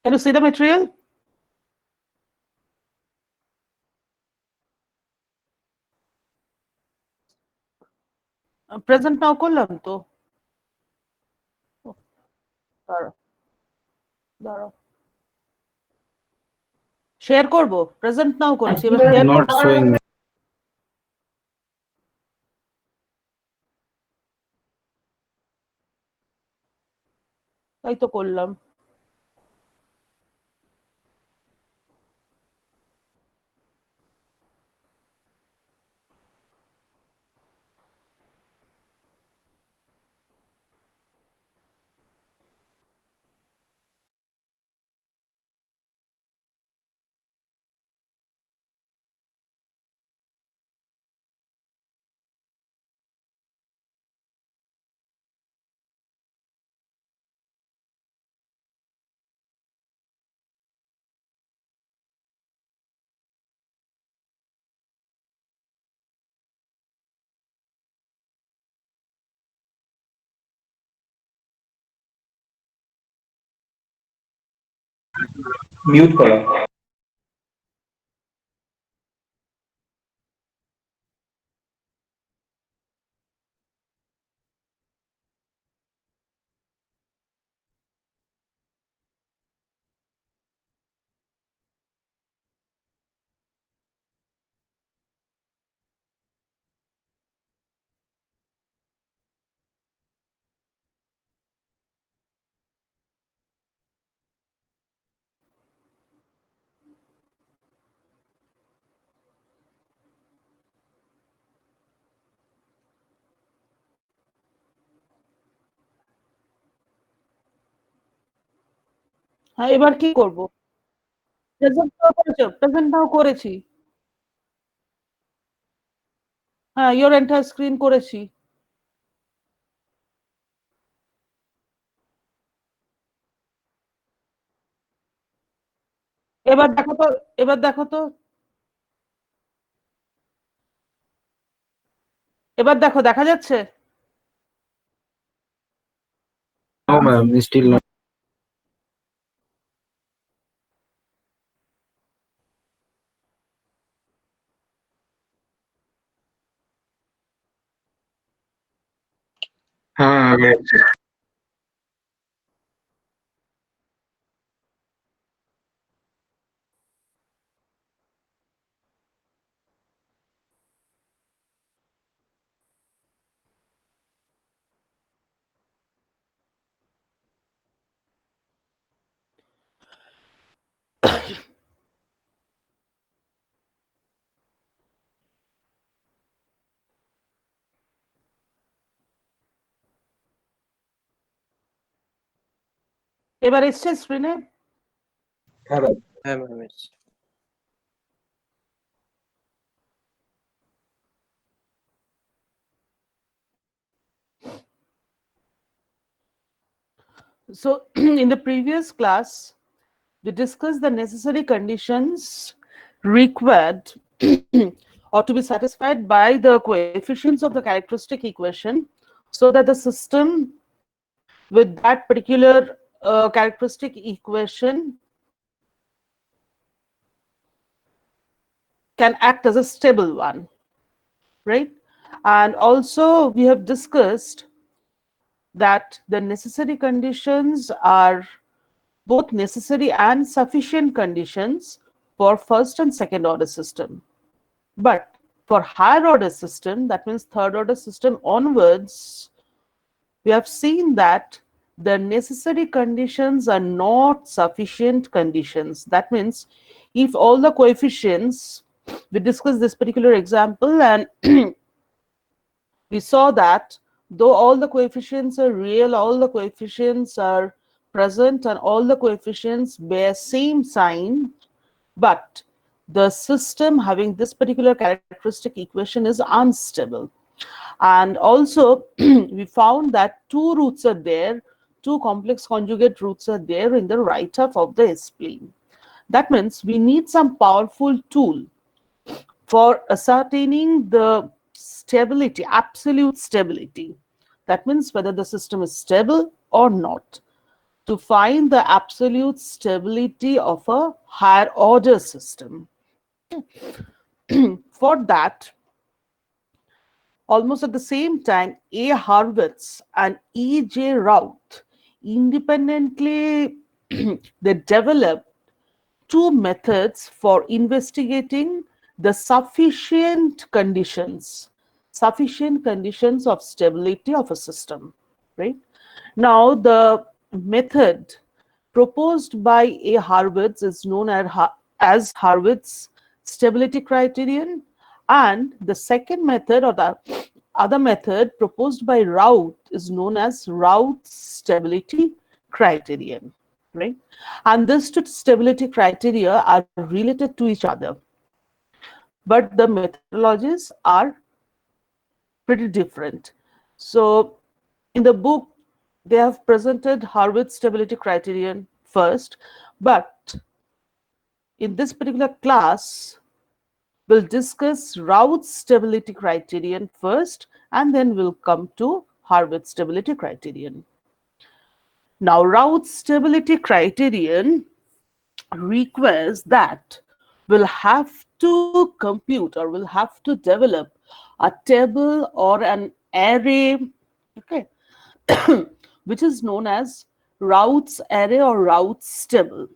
Can you see the material? Present now করলাম তো। দাঁড়াও দাঁড়াও, শেয়ার করব। প্রেজেন্ট নাও করেছি, এবার শেয়ার Not showing. তাই তো করলাম। Mute করা। হ্যাঁ, এবার কি করব? প্রেজেন্ট নাও করেছো? প্রেজেন্ট নাও করেছি। হ্যাঁ, ইওর এন্টায়ার স্ক্রিন করেছি। এবার দেখো তো, এবার দেখো তো, এবার দেখো, দেখা যাচ্ছে? No, ma'am, still not. হ্যাঁ, আগে এবার এসছে স্ক্রিনে? হ্যাঁ ম্যাম। হ্যাঁ ম্যাম এসছে। So in the previous class, we discussed the necessary conditions required or to be satisfied by the coefficients of the characteristic equation so that the system with that particular characteristic equation can act as a stable one, right? And also we have discussed that the necessary conditions are both necessary and sufficient conditions for first and second order system. But for higher order system, that means third order system onwards, we have seen that the necessary conditions are not sufficient conditions. That means if all the coefficients, we discussed this particular example and we saw that though all the coefficients are real, all the coefficients are present and all the coefficients bear same sign, but the system having this particular characteristic equation is unstable. And also we found that two roots are there, two complex conjugate roots are there in the right half of the S-plane. That means we need some powerful tool for ascertaining the stability, absolute stability. That means whether the system is stable or not. to find the absolute stability of a higher order system. For that, almost at the same time, A. Harvitz and E. J. Rout independently they developed two methods for investigating the sufficient conditions of stability of a system, right? Now, the method proposed by A. Harvitz is known as Harvitz stability criterion, and the second method or the other method proposed by Rout is known as Rout's stability criterion, right? And these two stability criteria are related to each other, but the methodologies are pretty different. So in the book, they have presented Harvard stability criterion first, but in this particular class, we'll discuss Raoult's stability criterion first, and then we'll come to Harvard stability criterion. Now, Raoult's stability criterion requires that we'll have to compute or we'll have to develop a table or an array, okay, which is known as Raoult's array or Raoult's table.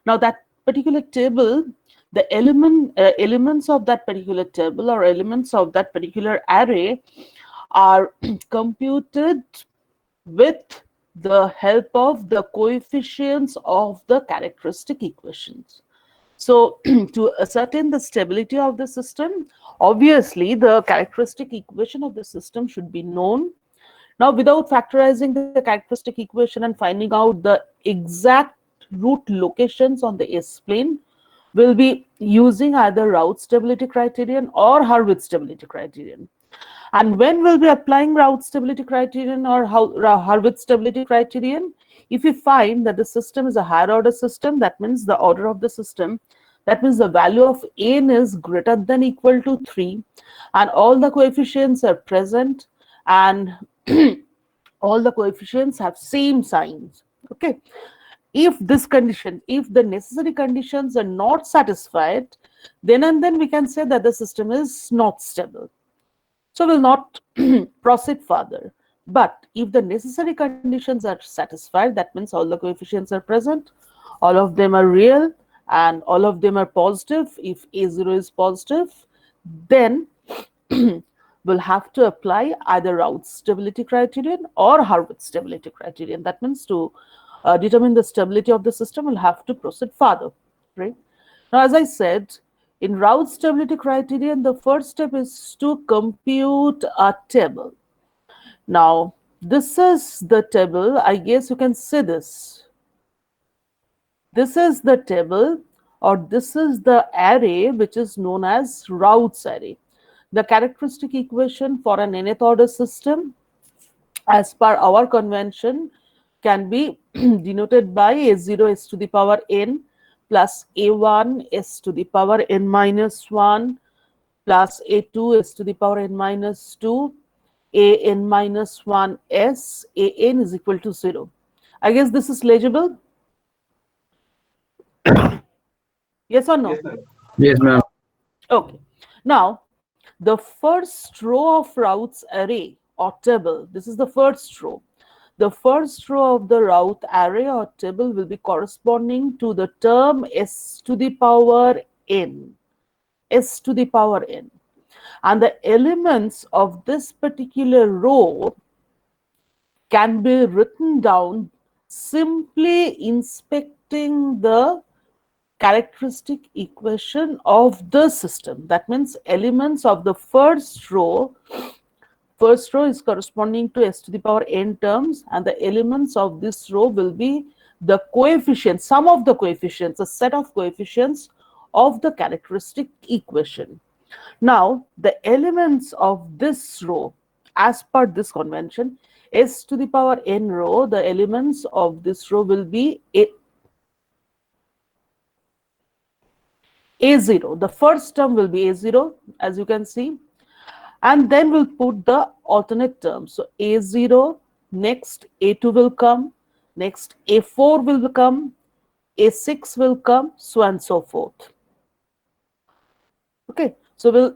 Now, that particular table, the elements of that particular table or elements of that particular array are computed with the help of the coefficients of the characteristic equations. So to ascertain the stability of the system, obviously the characteristic equation of the system should be known. Now, without factorizing the characteristic equation and finding out the exact root locations on the S-plane, we'll be using either Raoult stability criterion or Harvard stability criterion. And when we'll be applying Raoult stability criterion or Harvard stability criterion, if we find that the system is a higher order system, that means the order of the system, that means the value of n is greater than equal to 3, and all the coefficients are present, and all the coefficients have same signs. Okay. If this condition, if the necessary conditions are not satisfied, then and then we can say that the system is not stable. So we'll not proceed further. But if the necessary conditions are satisfied, that means all the coefficients are present, all of them are real, and all of them are positive. If A0 is positive, then we'll have to apply either Raoult stability criterion or Harvard stability criterion. That means to determine the stability of the system, we'll have to proceed further, right? Now, as I said, in Raoult stability criterion, the first step is to compute a table. Now, this is the table. I guess you can see this. This is the table, or this is the array which is known as Raoult's array. The characteristic equation for an nth order system, as per our convention, can be denoted by A0 s to the power n plus A1 s to the power n minus 1 plus A2 s to the power n minus 2, an minus 1 s, an is equal to 0. I guess this is legible? Yes or no? Yes, ma'am. Okay. Now, the first row of Raoult's array or table, this is the first row. The first row of the Raoult array or table will be corresponding to the term s to the power n, s to the power n. And the elements of this particular row can be written down simply inspecting the characteristic equation of the system. That means elements of the first row is corresponding to s to the power n terms, and the elements of this row will be the coefficients, sum of the coefficients, a set of coefficients of the characteristic equation. Now, the elements of this row, as per this convention, s to the power n row, the elements of this row will be A0. The first term will be A0, as you can see. And then we'll put the alternate terms. So A0, next A2 will come, Next, A4 will become, A6 will come, so on and so forth. Okay, so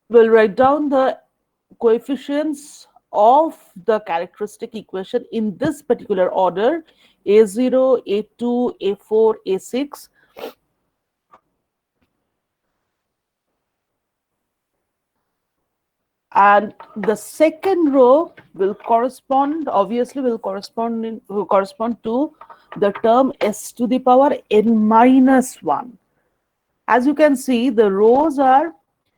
we'll write down the coefficients of the characteristic equation in this particular order: A0, A2, A4, A6. And the second row will correspond, obviously will correspond to the term s to the power n minus 1. As you can see, the rows are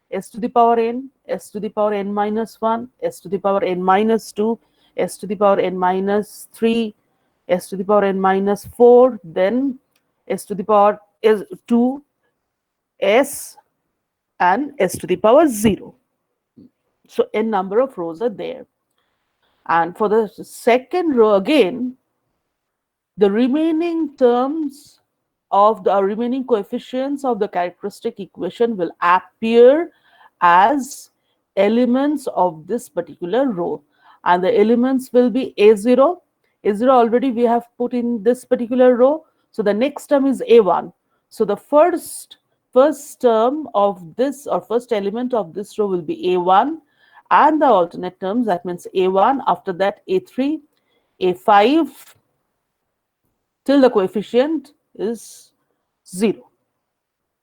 s to the power n, s to the power n minus 1, s to the power n minus 2, s to the power n minus 3, s to the power n minus 4, then s to the power is 2, s, and s to the power 0. So n number of rows are there. And for the second row again, the remaining terms of the remaining coefficients of the characteristic equation will appear as elements of this particular row. And the elements will be A0. A0 already we have put in this particular row. So the next term is A1. So the first term of this, or first element of this row, will be A1, and the alternate terms, that means A1, after that A3, A5, till the coefficient is 0.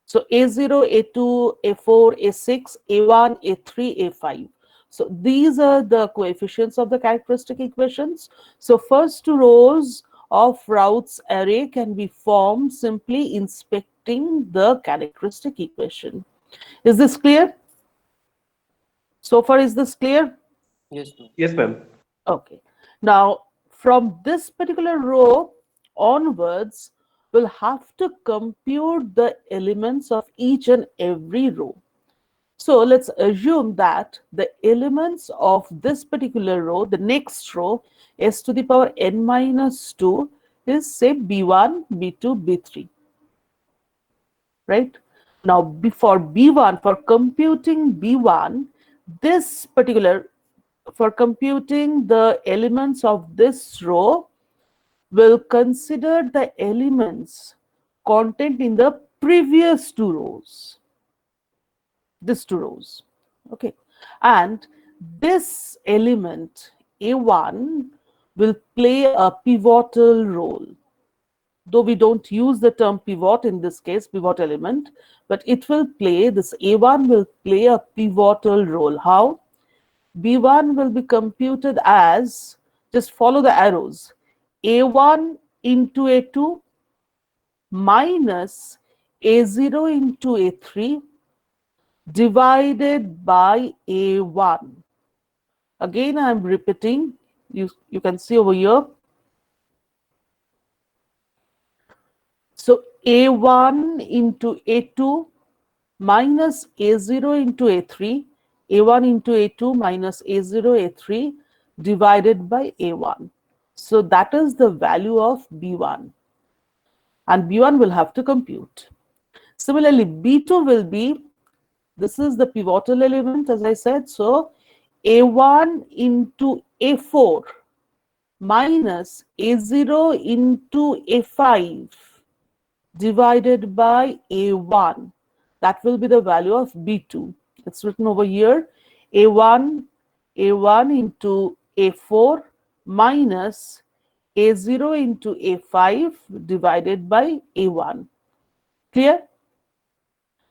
So A0, A2, A4, A6, A1, A3, A5. So these are the coefficients of the characteristic equations. So first two rows of Routh's array can be formed simply inspecting the characteristic equation. Is this clear? So far, is this clear? Yes, ma'am. Yes, ma'am. Okay. Now, from this particular row onwards, we'll have to compute the elements of each and every row. So let's assume that the elements of this particular row, the next row, s to the power n minus 2, is say B1, B2, B3, right? Now, before B1, for computing B1, this particular, for computing the elements of this row, will consider the elements content in the previous two rows, these two rows. Okay, and this element A1 will play a pivotal role, though we don't use the term pivot in this case, pivot element, but it will play, this A1 will play a pivotal role. How? B1 will be computed as, just follow the arrows, A1 into A2 minus A0 into A3 divided by A1. Again, I'm repeating, you can see over here. So A1 into A2 minus A0 into A3, A1 into A2 minus A0, A3 divided by A1. So that is the value of B1. And B1 will have to compute. Similarly, B2 will be, this is the pivotal element, as I said. So A1 into A4 minus A0 into A5 divided by A1. That will be the value of B2. It's written over here, A1 into A4 minus A0 into A5 divided by A1. Clear?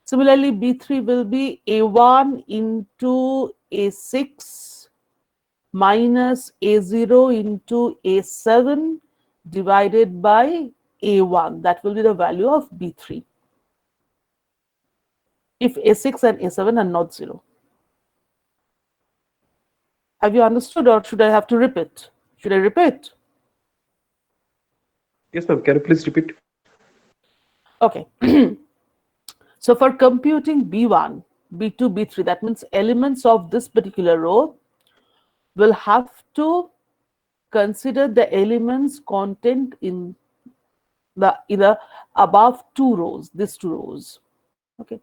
Similarly, B3 will be A1 into A6 minus A0 into A7 divided by A1. That will be the value of B3, if A6 and A7 are not 0. Have you understood, or should I have to repeat? Should I repeat? Yes, ma'am. Can you please repeat? Okay. So for computing B1, B2, B3, that means elements of this particular row, will have to consider the elements content in the either above two rows, these two rows. Okay.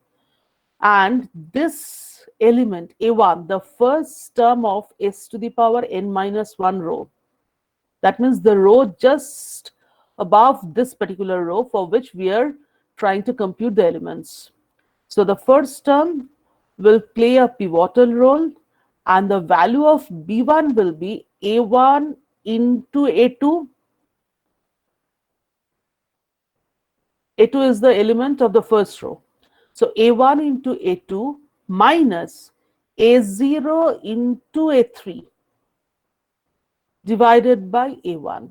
And this element A1, the first term of s to the power n minus 1 row, That means the row just above this particular row for which we are trying to compute the elements. So the first term will play a pivotal role, and the value of B1 will be A1 into A2. A2 is the element of the first row. So A1 into A2 minus A0 into A3 divided by A1.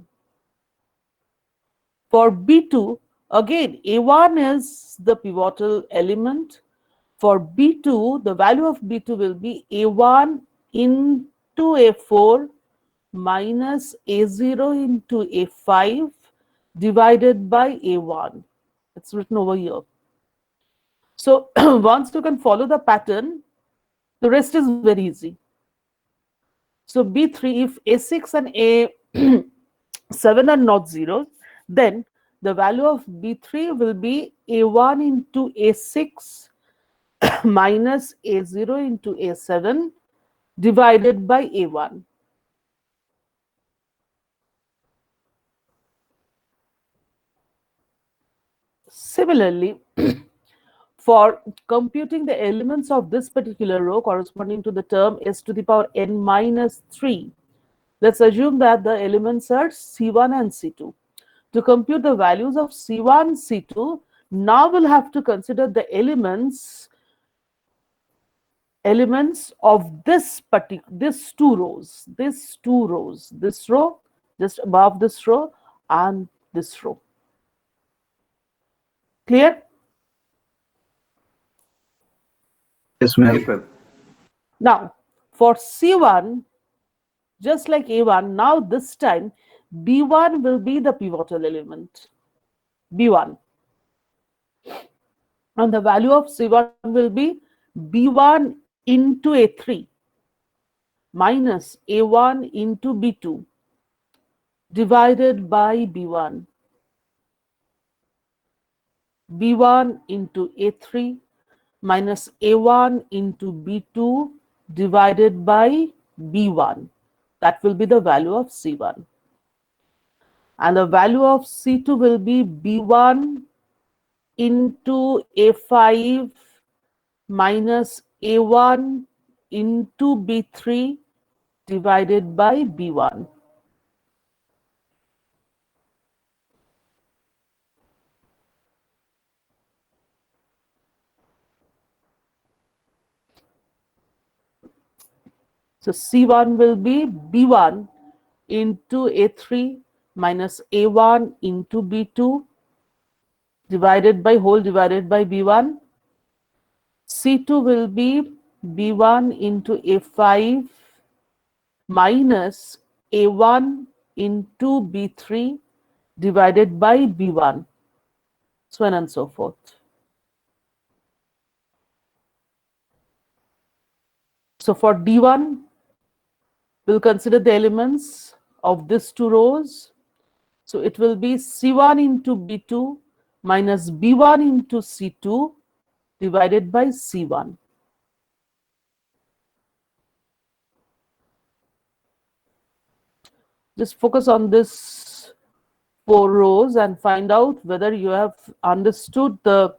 For B2, again, A1 is the pivotal element. For B2, the value of B2 will be A1 into A4 minus A0 into A5 divided by A1. It's written over here. So once you can follow the pattern, the rest is very easy. So B3, if A6 and A7 are not zeros, then the value of B3 will be A1 into A6 minus A0 into A7 divided by A1. Similarly, for computing the elements of this particular row corresponding to the term s to the power n minus 3, let's assume that the elements are C1 and C2. To compute the values of C1, C2, now we'll have to consider the elements of this two rows, this row just above this row and this row. Clear? Yes, ma'am. Yes, ma'am. Now, for C1, just like A1, now this time B1 will be the pivotal element. B1. And the value of C1 will be B1 into A3 minus A1 into B2 divided by B1. B1 into A3 minus A1 into B2 divided by B1. That will be the value of C1. And the value of C2 will be B1 into A5 minus A1 into B3 divided by B1. So C1 will be B1 into A3 minus A1 into B2 divided by B1. C2 will be B1 into A5 minus A1 into B3 divided by B1, so on and so forth. So for D1, we'll consider the elements of these two rows. So it will be C1 into B2 minus B1 into C2 divided by C1. Just focus on this 4 rows and find out whether you have understood the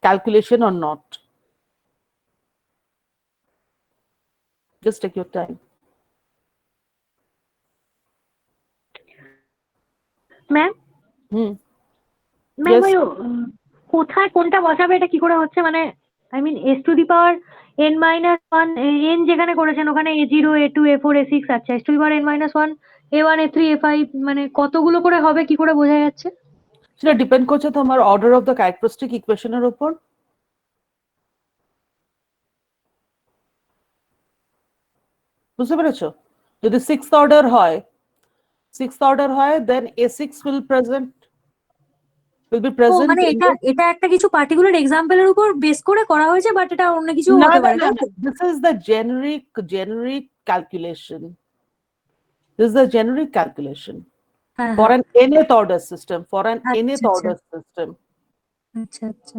calculation or not. Just take your time. Ma'am Hmm. Ma'am Yes. ওই কোথায় কোনটা বসাবে এটা কি করে হচ্ছে, মানে I mean S to the power N minus one N যেখানে করেছেন ওখানে A0 A2 A4 A6, আচ্ছা S to the power N minus one A1 A3 A5 মানে কতগুলো করে হবে কি করে বোঝা যাচ্ছে? সেটা ডিপেন্ড করছে তোমার অর্ডার অফ দ্য ক্যারেক্টারিস্টিক ইকুয়েশনের উপর। বুঝতে পেরেছো? যদি সিক্সথ অর্ডার হয় দেন A6 will be O present মানে in এটা এটা একটা কিছু পার্টিকুলার এক্সাম্পলের উপর বেস করে করা হয়েছে, বাট এটা অন্য কিছু না হতে না পারে না তাই তো? this is the generic calculation. This is the generic calculation হ্যাঁ for হ্যাঁ, an nth order system, আচ্ছা আচ্ছা order system. আচ্ছা আচ্ছা।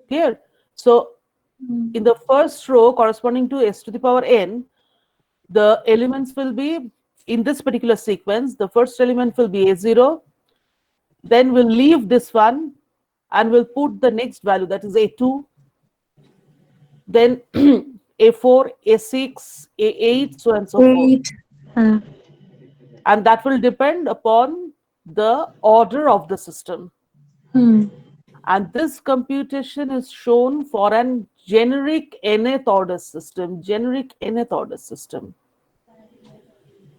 Clear? So hmm. in the first row corresponding to s to the power n, the elements will be in this particular sequence, the first element will be A0, then we'll leave this one and we'll put the next value, that is A2, then A4, A6, A8, so on and so forth. 8. And that will depend upon the order of the system. Hmm. And this computation is shown for an generic nth order system,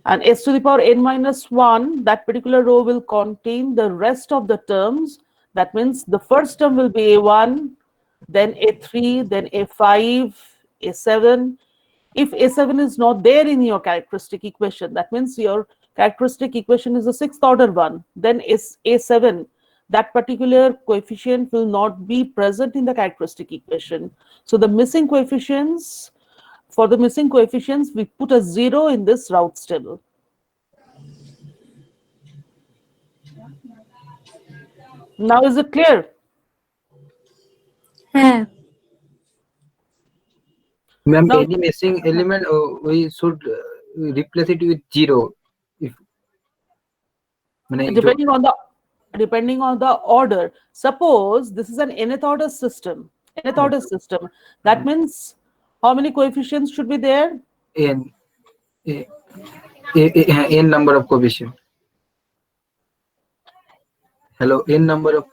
And s to the power n minus 1, that particular row will contain the rest of the terms. That means the first term will be A1, then A3, then A5, A7. If A7 is not there in your characteristic equation, that means your characteristic equation is a sixth order one, then is A7, that particular coefficient will not be present in the characteristic equation. So the missing coefficients, for the missing coefficients, we put a 0 in this routes table. Now is it clear? হ্যাঁ Ma'am, Now, any missing element, we should replace it with 0. If depending on the order. Suppose this is an nth order system. That means how many coefficients should be there? n a- n number of coefficient. Hello, n number of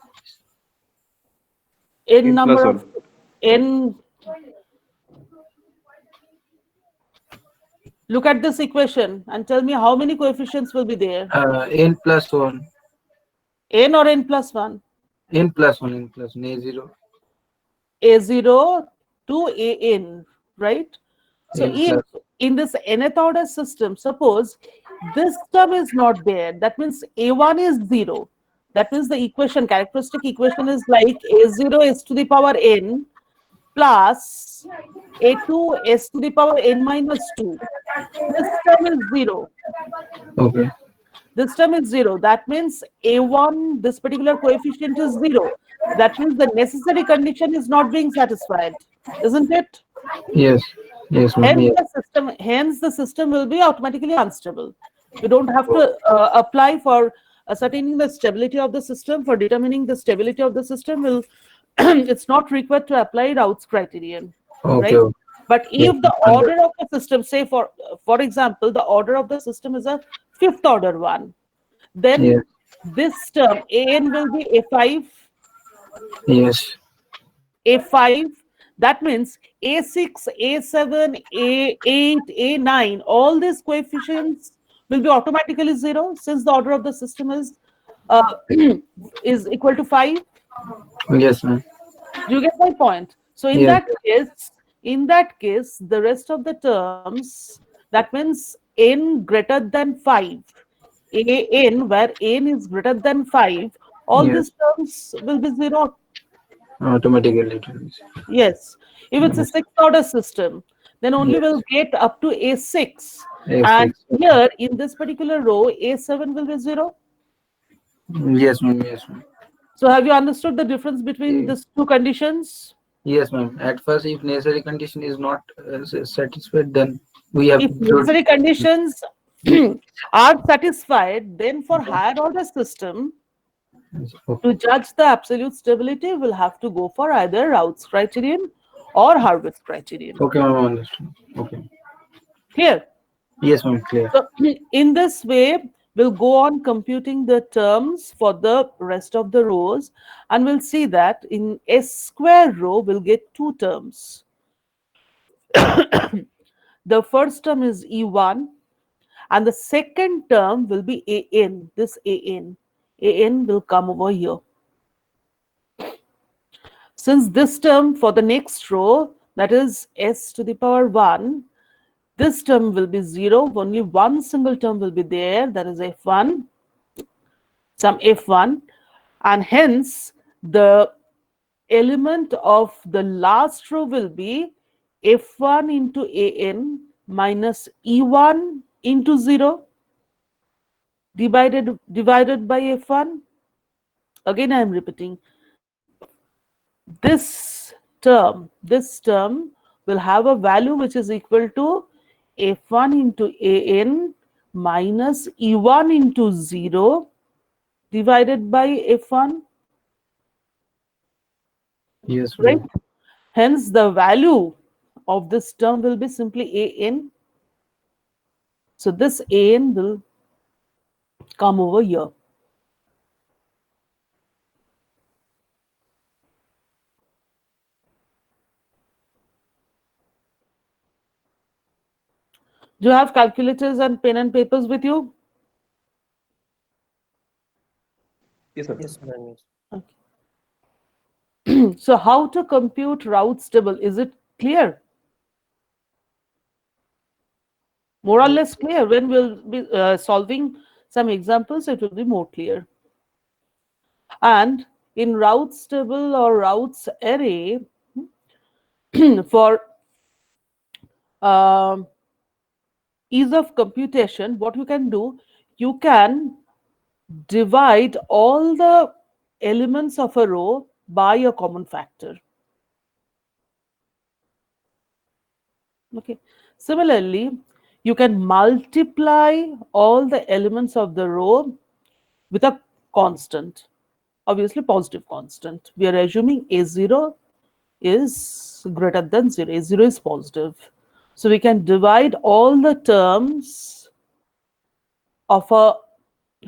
N N plus number of one. n. Look at this equation and tell me how many coefficients will be there. n plus 1, N or n plus 1? n plus 1, a0, A0 to an, right? So n if plus in this nth order system, suppose this term is not there, that means A1 is 0. That means the characteristic equation is like A0 s to the power n plus A2 s to the power n minus 2. This term is 0. okay. This term is 0. That means A1, this particular coefficient is 0. That means the necessary condition is not being satisfied, isn't it? Yes, yes, ma'am. Hence the system will be automatically unstable. You don't have to apply for ascertaining the stability of the system. For determining the stability of the system, will it's not required to apply Raoult's criterion, Okay, right? okay. But Yes, if the ma'am. order of the system, say for example, the order of the system is a fifth order one, then Yes, this term an will be A5, yes, A5. That means A6, A7, A8, A9, all these coefficients will be automatically 0 since the order of the system is is equal to 5. yes, ma'am. Do you get my point? So Yes, in that case, the rest of the terms, that means n greater than 5, an where n is greater than 5, all yes. these terms will be 0. Automatically it will be. Yes. If it's a Yes, sixth order system, then only yes. we'll get up to A6. And A6. here in this particular row, A7 will be 0. Yes, ma'am. Yes, ma'am. So have you understood the difference between these two conditions? Yes, ma'am. At first, if necessary condition is not satisfied, then we have If to. necessary conditions are satisfied, then for higher order system, Okay, to judge the absolute stability, we'll have to go for either Raoult's criterion or Hurwitz's criterion. okay, ma'am. Understood. Okay. Clear? Yes, ma'am. Clear. So in this way, we'll go on computing the terms for the rest of the rows, and we'll see that in S square row, we'll get two terms. The first term is E1, and the second term will be AN, this AN. AN will come over here. Since this term for the next row, that is S to the power 1, this term will be 0. Only one single term will be there, that is F1, some F1. And hence, the element of the last row will be F1 into AN minus E1 into 0 divided by F1. Again, I am repeating. This term will have a value which is equal to F1 into AN minus E1 into 0 divided by F1, Yes, right? bro. Hence, the value of this term will be simply An. So this An will come over here. Do you have calculators and pen and papers with you? Yes, sir. Yes, ma'am. Yes. Okay. So how to compute routes table? Is it clear? More or Yes. less clear. When we'll be solving some examples, it will be more clear. And in routes table or routes array, for um, ease of computation, what you can do, you can divide all the elements of a row by a common factor. Okay. Similarly, you can multiply all the elements of the row with a constant, obviously positive constant. We are assuming A0 is greater than 0. A0 is positive. So we can divide all the terms of a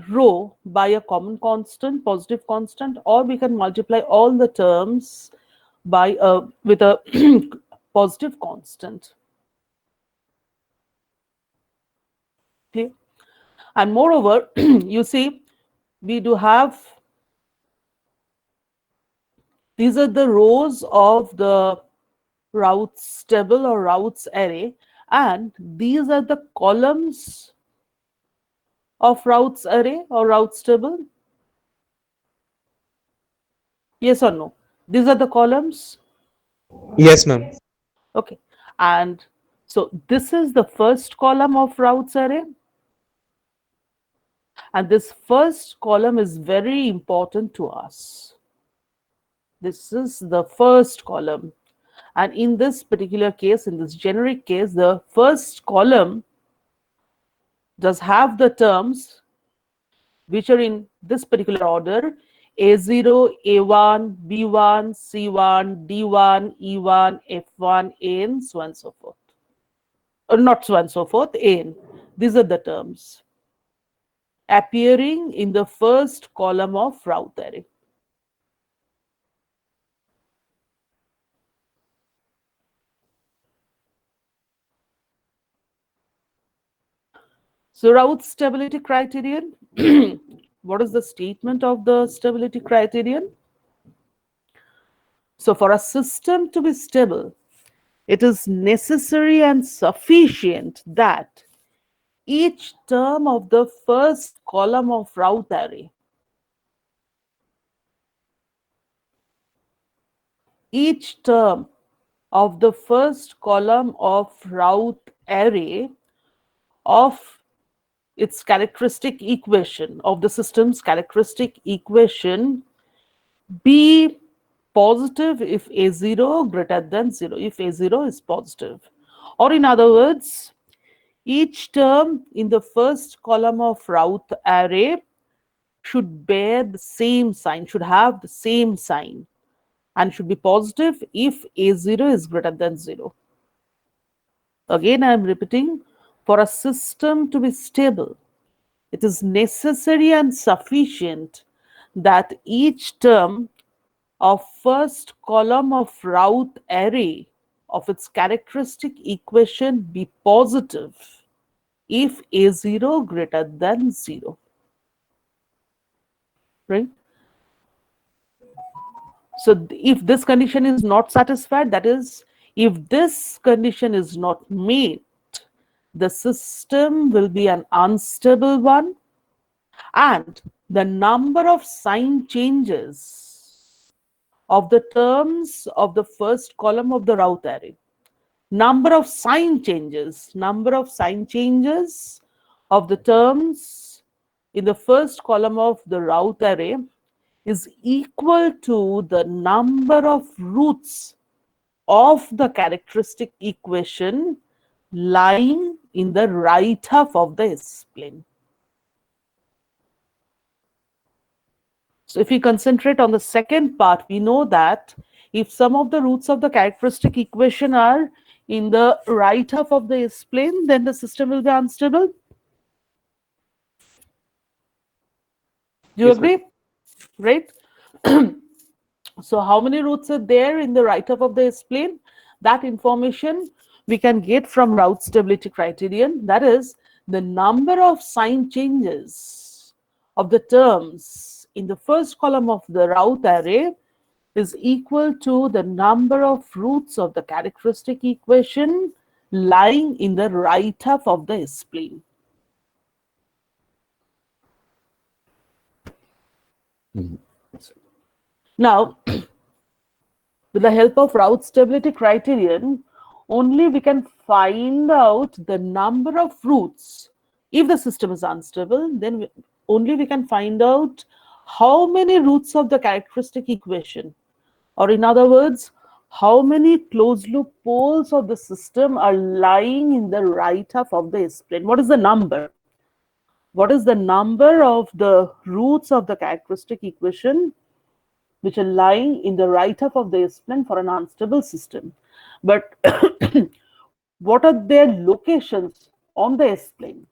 row by a common constant, positive constant, or we can multiply all the terms by with a positive constant. Okay. And moreover, you see, we do have, these are the rows of the routes table or routes array, and these are the columns of routes array or routes table. Yes or no? These are the columns. Yes, ma'am. Okay. And so this is the first column of routes array. And this first column is very important to us. This is the first column. And in this particular case, in this generic case, the first column does have the terms which are in this particular order: A0, A1, B1, C1, D1, E1, F1, AN, so on and so forth. Or not so on and so forth, AN. These are the terms appearing in the first column of route array. So route stability criterion. What is the statement of the stability criterion? So for a system to be stable, it is necessary and sufficient that each term of the first column of route array, each term of the first column of route array of its characteristic equation, of the system's characteristic equation, be positive if A0 greater than 0, if A0 is positive. Or in other words, each term in the first column of route array should bear the same sign, should have the same sign, and should be positive if A0 is greater than 0. Again, I am repeating, for a system to be stable, it is necessary and sufficient that each term of first column of route array of its characteristic equation be positive if A0 greater than 0. Right? So if this condition is not satisfied, that is, if this condition is not met, the system will be an unstable one, and the number of sign changes of the terms of the first column of the route array, number of sign changes of the terms in the first column of the route array is equal to the number of roots of the characteristic equation lying in the right half of the S-plane. So if we concentrate on the second part, we know that if some of the roots of the characteristic equation are in the right half of the S-plane, then the system will be unstable. Do you Yes, ma'am. agree? Right? So how many roots are there in the right half of the S-plane? That information we can get from route stability criterion. That is, the number of sign changes of the terms in the first column of the route array is equal to the number of roots of the characteristic equation lying in the right half of the S-plane. Now, with the help of route stability criterion, only we can find out the number of routes. If the system is unstable, then only we can find out how many roots of the characteristic equation, or in other words, how many closed loop poles of the system are lying in the right half of the S-plane. What is the number? What is the number of the roots of the characteristic equation which are lying in the right half of the S-plane for an unstable system? But what are their locations on the S-plane?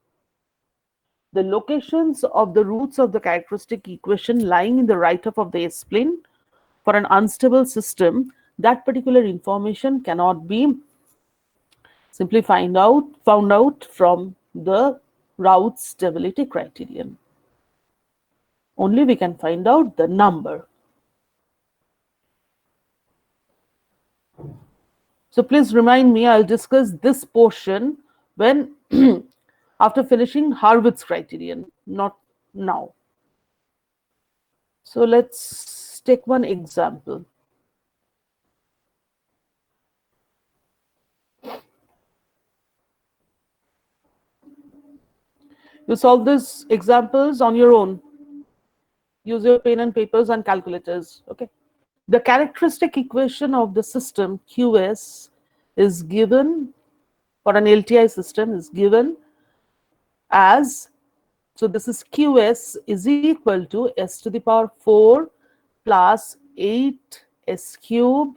The locations of the roots of the characteristic equation lying in the right half of the S-plane for an unstable system, that particular information cannot be simply found out from the route stability criterion. Only we can find out the number. So please remind me, I'll discuss this portion when after finishing Harvard's criterion, not now. So let's take one example. You solve these examples on your own. Use your pen and papers and calculators. Okay. The characteristic equation of the system QS is given for an LTI system is given as, so this is QS is equal to s to the power 4 plus 8 s cube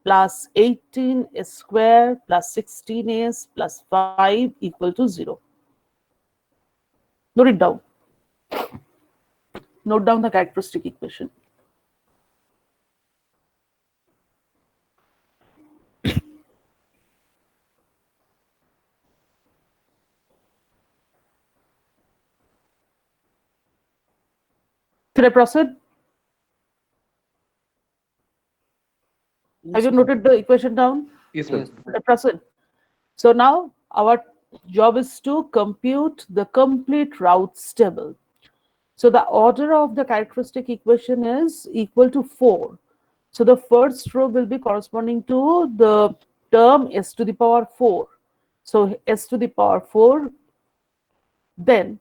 plus 18 s square plus 16s plus 5 equal to 0. Note it down. Note down the characteristic equation. Should I proceed? Have you noted the equation down? Yes, ma'am. I proceed. So now our job is to compute the complete route stable. So the order of the characteristic equation is equal to 4. So the first row will be corresponding to the term s to the power 4. So s to the power 4. Then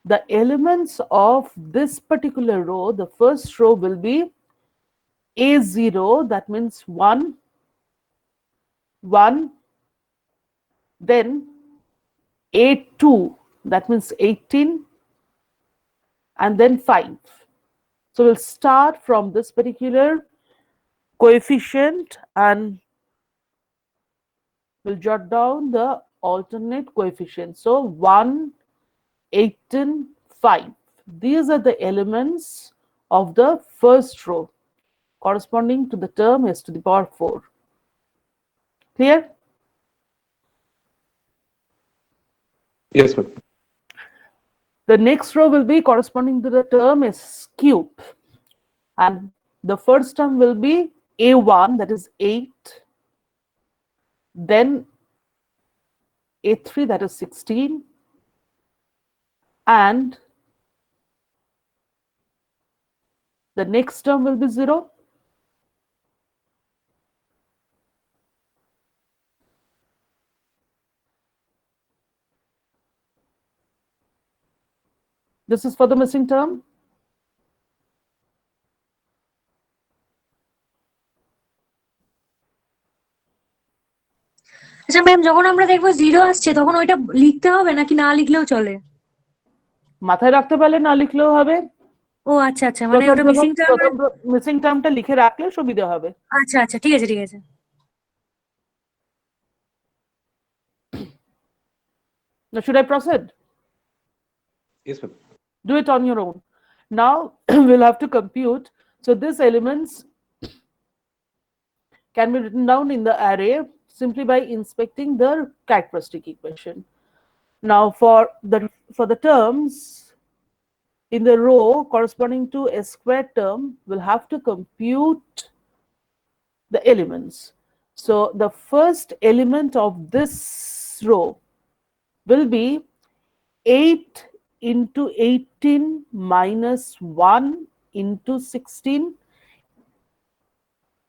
the elements of this particular row, the first row will be A0, that means 1, 1, then A2, that means 18, and then 5. So we'll start from this particular coefficient and we'll jot down the alternate coefficient. So 1, 18, 5. These are the elements of the first row corresponding to the term s to the power 4. Clear? Yes, ma'am. The next row will be corresponding to the term s cube. And the first term will be A1, that is 8. Then A3, that is 16. And the next term will be 0. This is for the missing term. আচ্ছা ma'am, যখন আমরা দেখবো 0 আসছে তখন ওইটা লিখতে হবে নাকি না লিখলেও চলে? মাথায় রাখতে পারলে না লিখলেও হবে। ও আচ্ছা আচ্ছা, মানে ওটা মিসিং টার্ম। প্রথম মিসিং টার্মটা লিখে রাখলে সুবিধা হবে। আচ্ছা আচ্ছা, ঠিক আছে ঠিক আছে। Now, should I proceed? Yes, ma'am. Do it on your own. Now we'll have to compute. So these elements can be written down in the array simply by inspecting the characteristic equation. Now for the terms in the row corresponding to a square term, we'll have to compute the elements. So the first element of this row will be 8 into 18 minus 1 into 16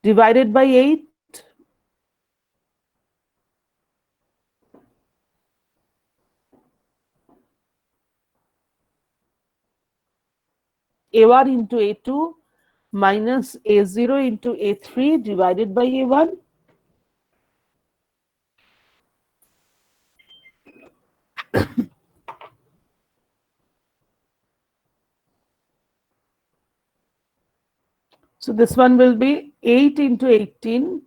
divided by 8. A1 into A2 minus A0 into A3 divided by A1. So this one will be 8 into 18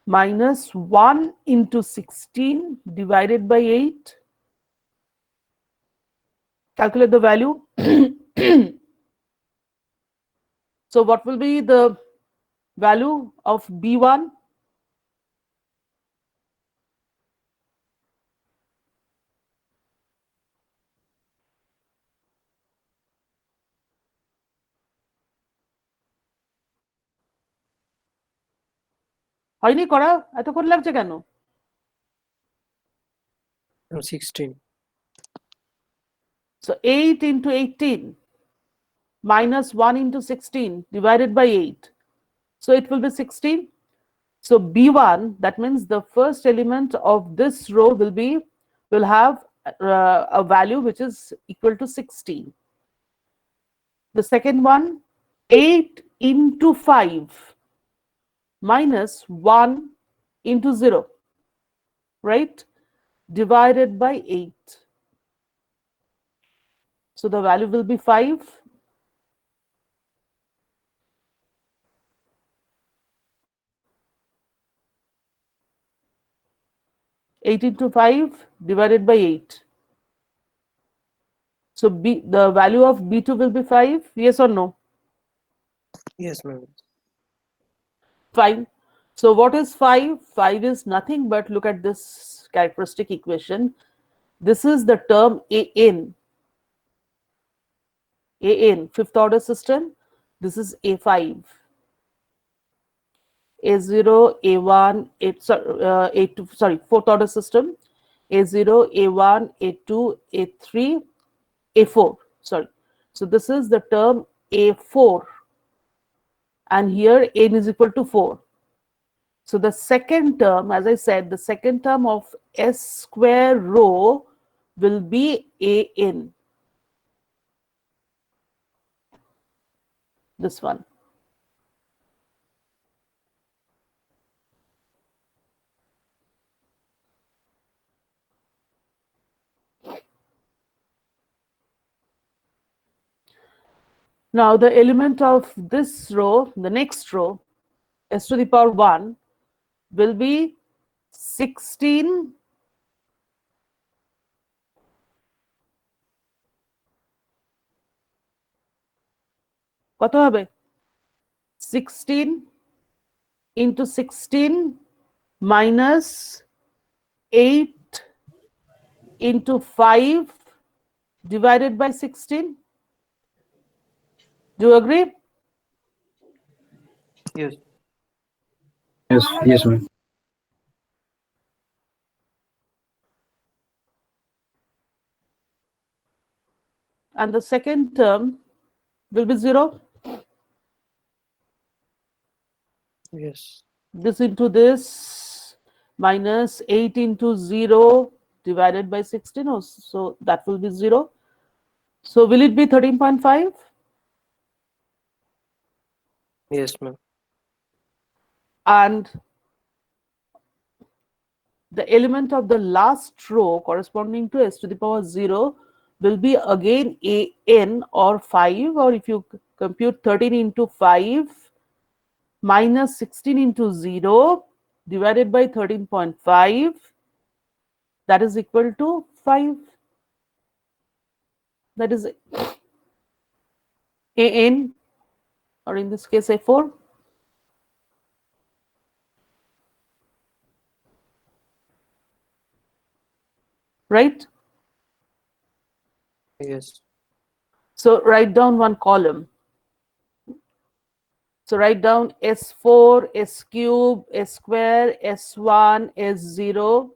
minus 1 into 16 divided by 8. Calculate the value. So what will be the value of B1? হয়নি করা? এতক্ষণ লাগছে কেন? 16. So 8 into 18 minus 1 into 16 divided by 8. So it will be 16. So B1, that means the first element of this row will have a value which is equal to 16. The second one, 8 into 5 minus 1 into 0, right? Divided by 8. So the value will be 5. Eight into 5 divided by 8. So the value of B2 will be 5. Yes or no? Yes, ma'am. Fine. So what is 5? 5 is nothing but, look at this characteristic equation. This is the term AN. AN, fifth order system. This is A5. A0, A1, A2, sorry, fourth order system. A0, A1, A2, A3, A4, sorry. So this is the term A4. And here N is equal to 4. So the second term, as I said, the second term of S square row will be AN. This one. Now the element of this row, the next row, S to the power 1, will be 16 কত হবে? 16 into 16 minus 8 into 5 divided by 16. Do you agree? Yes. Yes, ma'am. And the second term will be 0. Yes. This into this minus 8 into 0 divided by 16. Oh, so that will be 0. So will it be 13.5? Yes, ma'am. And the element of the last row corresponding to s to the power 0 will be again a n or 5, or if you compute 13 into 5 minus 16 into 0 divided by 13.5, that is equal to 5. That is an, or in this case a4. Right? Yes. So write down one column. So write down S4, S cube, S square, S1, S0.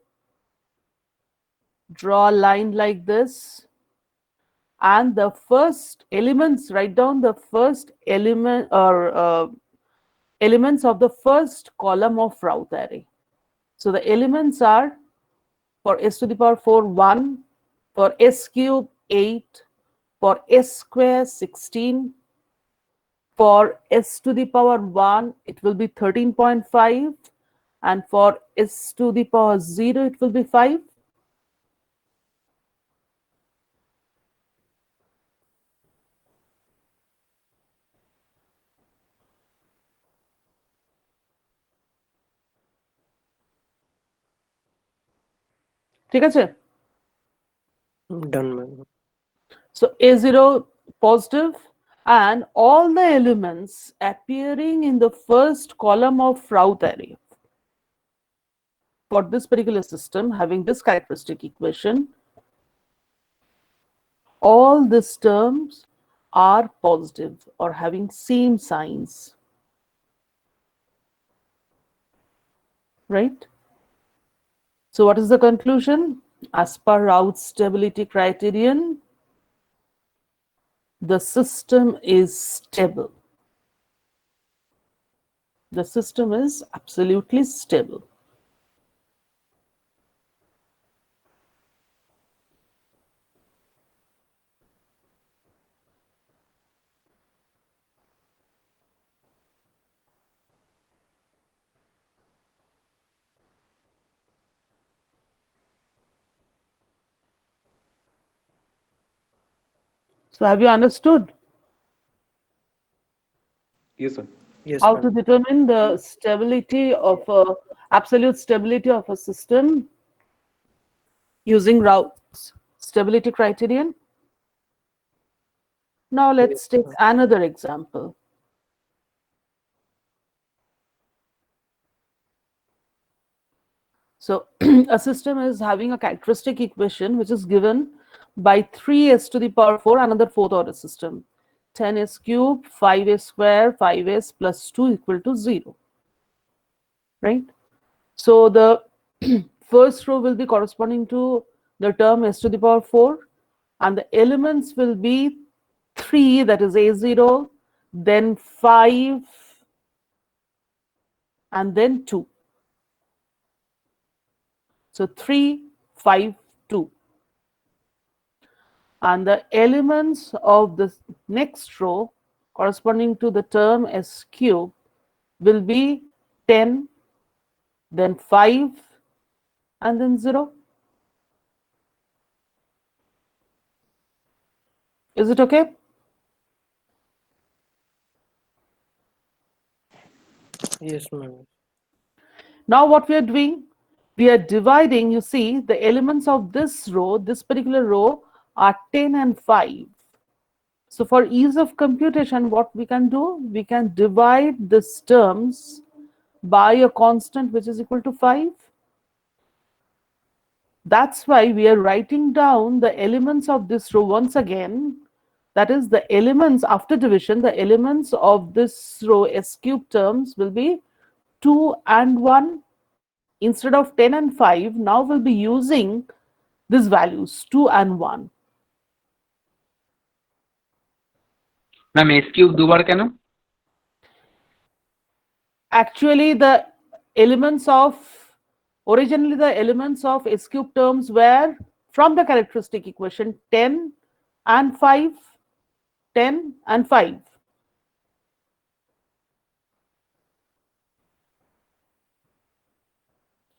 Draw a line like this. And the first elements, write down the first element or elements of the first column of Routh array. So the elements are for s to the power 4, 1, for s cube 8, for s square 16, for s to the power 1 it will be 13.5, and for s to the power 0 it will be 5. ঠিক আছে? Done, ma'am. So a0 positive, and all the elements appearing in the first column of Routh array for this particular system having this characteristic equation, all these terms are positive or having same signs. Right? So what is the conclusion? As per Routh's stability criterion, the system is stable. The system is absolutely stable. So have you understood Yes, sir. Yes, how to ma'am. determine the stability of absolute stability of a system using Routh's stability criterion? Now Yes, let's take ma'am. another example. So a system is having a characteristic equation which is given by 3s to the power 4, another fourth order system. 10s cube, 5s square, 5s plus 2 equal to 0. Right? So the first row will be corresponding to the term s to the power 4, and the elements will be 3, that is a0, then 5, and then 2. So 3, 5, 2. And the elements of the next row corresponding to the term s cube will be 10, then 5, and then 0. Is it okay? Yes, ma'am. Now what we are doing, we are dividing, you see, the elements of this row, this particular row are 10 and 5. So for ease of computation, what we can do, we can divide these terms by a constant which is equal to 5. That's why we are writing down the elements of this row once again. That is, the elements after division, the elements of this row s cube terms will be 2 and 1. Instead of 10 and 5, now we'll be using these values 2 and 1. Ma'am S cube দুবার কেন? Actually, the elements of originally the elements of s cube terms were from the characteristic equation 10 and 5, 10 and 5.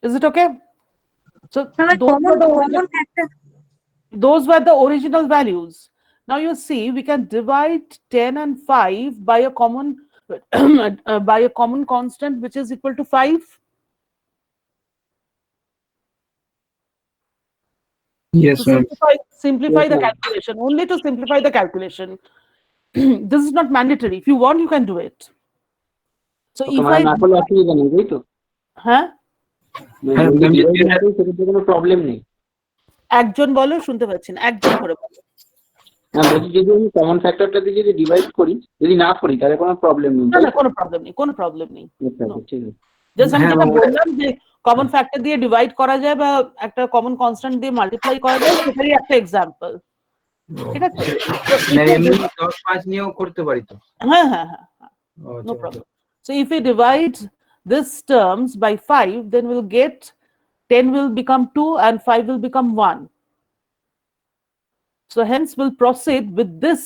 Is it okay? So তাহলে those were the original values. Now you see, we can divide 10 and 5 by a common by a common constant which is equal to 5. Yes, To ma'am. simplify Yes, the ma'am. calculation, only to simplify the calculation. This is not mandatory. If you want, you can do it. So Okay, if মানে I না করলে অসুবিধা নেই তাই তো? হ্যাঁ মানে হ্যাঁ, যদি ma'am, ডিভাইড না করি সেক্ষেত্রে কোনো প্রবলেম নেই। একজন বলো, শুনতে পাচ্ছি না, একজন করে বলো। না বলছি যদি আমি কমন ফ্যাক্টরটা দিয়ে যদি ডিভাইড করি, যদি না করি তাহলে কোনো প্রবলেম নেই না তাই না, তো? কোনো প্রবলেম নেই, কোনো প্রবলেম নেই। আচ্ছা আচ্ছা ঠিক আছে। জাস্ট আমি হ্যাঁ, যেটা ma'am, বললাম যে কমন ফ্যাক্টর দিয়ে ডিভাইড করা যায় বা একটা কমন কনস্ট্যান্ট দিয়ে মাল্টিপ্লাই করা যায়, সেটারই একটা এক্সাম্পল। ঠিক আছে? তো এমনি 10-5 নিয়েও করতে পারি তো? হ্যাঁ হ্যাঁ হ্যাঁ, ও, no আচ্ছা, problem. So if we divide this terms by 5, then we'll get 10 will become 2 and 5 will become 1. So hence we'll proceed with this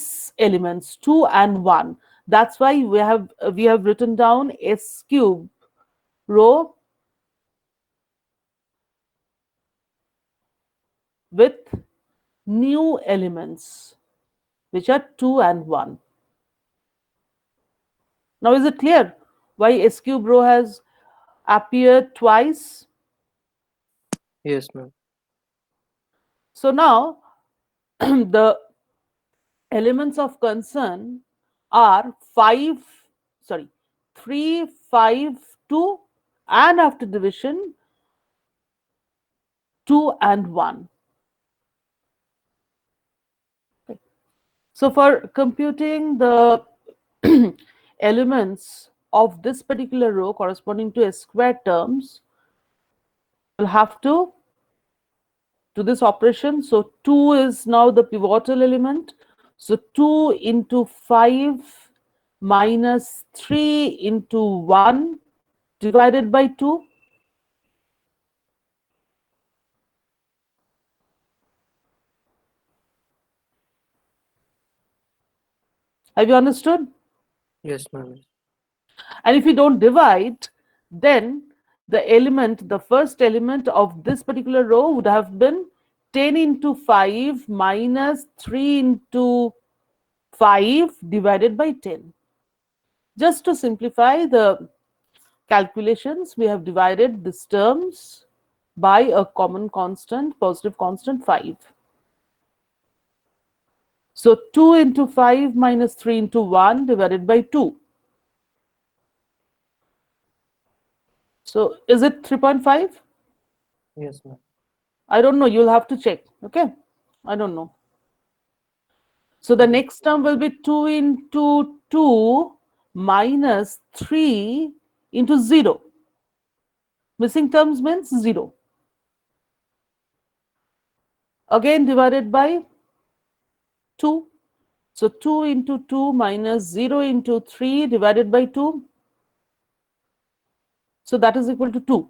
elements 2 and 1. That's why we have written down s cube row with new elements which are 2 and 1. Now is it clear why s cube row has appeared twice? Yes, ma'am. So now the elements of concern are 5, sorry, 3, 5, 2, and after division 2 and 1. Okay. So for computing the elements of this particular row corresponding to a square terms, we'll have to do this operation. So 2 is now the pivotal element. So 2 into 5 minus 3 into 1 divided by 2. Have you understood? Yes, ma'am. And if you don't divide, then the first element of this particular row would have been 10 into 5 minus 3 into 5 divided by 10. Just to simplify the calculations, we have divided these terms by a common constant, positive constant 5. So 2 into 5 minus 3 into 1 divided by 2. So is it 3.5? Yes, ma'am. I don't know. You'll have to check. Okay. I don't know. So the next term will be 2 into 2 minus 3 into 0. Missing terms means 0. Again divided by 2. So 2 into 2 minus 0 into 3 divided by 2. So that is equal to 2.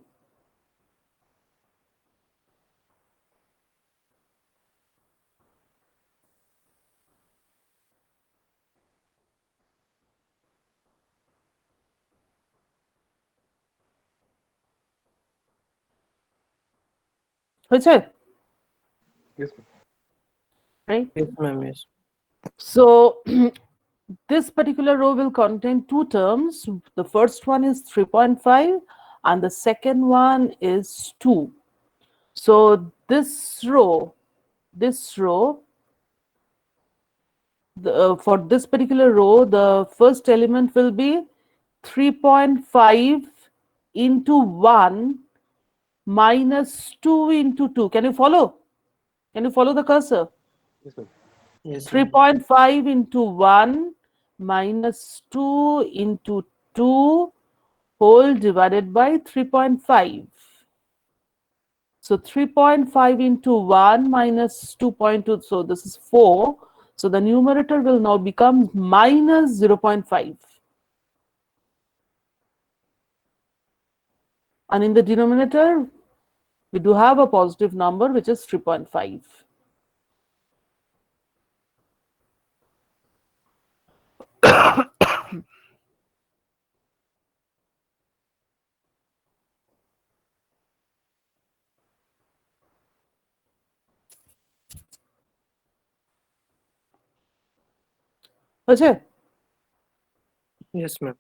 হয়েছে? Yes, ma'am. Right? Yes, ma'am. Yes. So this particular row will contain two terms. The first one is 3.5 and the second one is 2. So this row, for this particular row, the first element will be 3.5 into 1 minus 2 into 2. Can you follow? Can you follow the cursor? Yes, ma'am. Yes, ma'am. 3.5 into 1 minus 2 into 2 whole divided by 3.5. So 3.5 into 1 minus 2.2, so this is 4. So the numerator will now become minus 0.5. And in the denominator, we do have a positive number, which is 3.5. Okay. Yes, ma'am.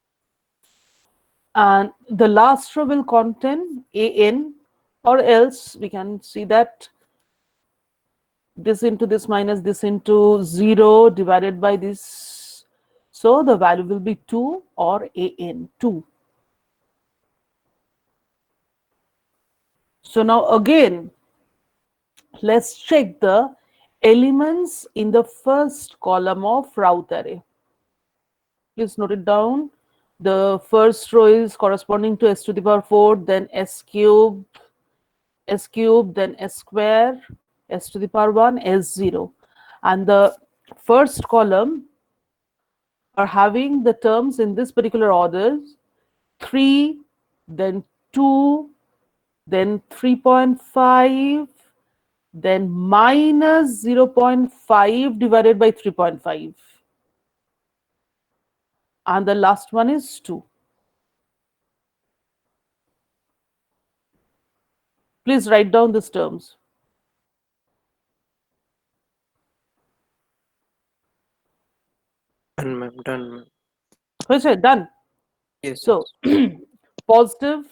And the last row will contain an, or else we can see that this into this minus this into 0 divided by this. So the value will be 2 or an, 2. So now again, let's check the elements in the first column of route array. Please note it down. The first row is corresponding to s to the power 4, then s cube, then s square, s to the power 1, s0. And the first column are having the terms in this particular order: 3, then 2, then 3.5, then minus 0.5 divided by 3.5. And the last one is 2. Please write down these terms. Done, ma'am. Done, ma'am. Okay, done. Yes, So, yes. positive,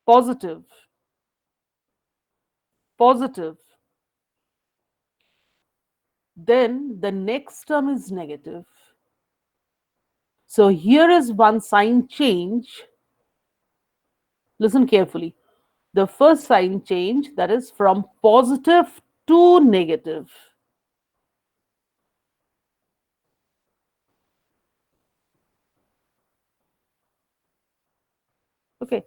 positive, positive. Then the next term is negative. So here is one sign change. Listen carefully. The first sign change, that is from positive to negative. Okay.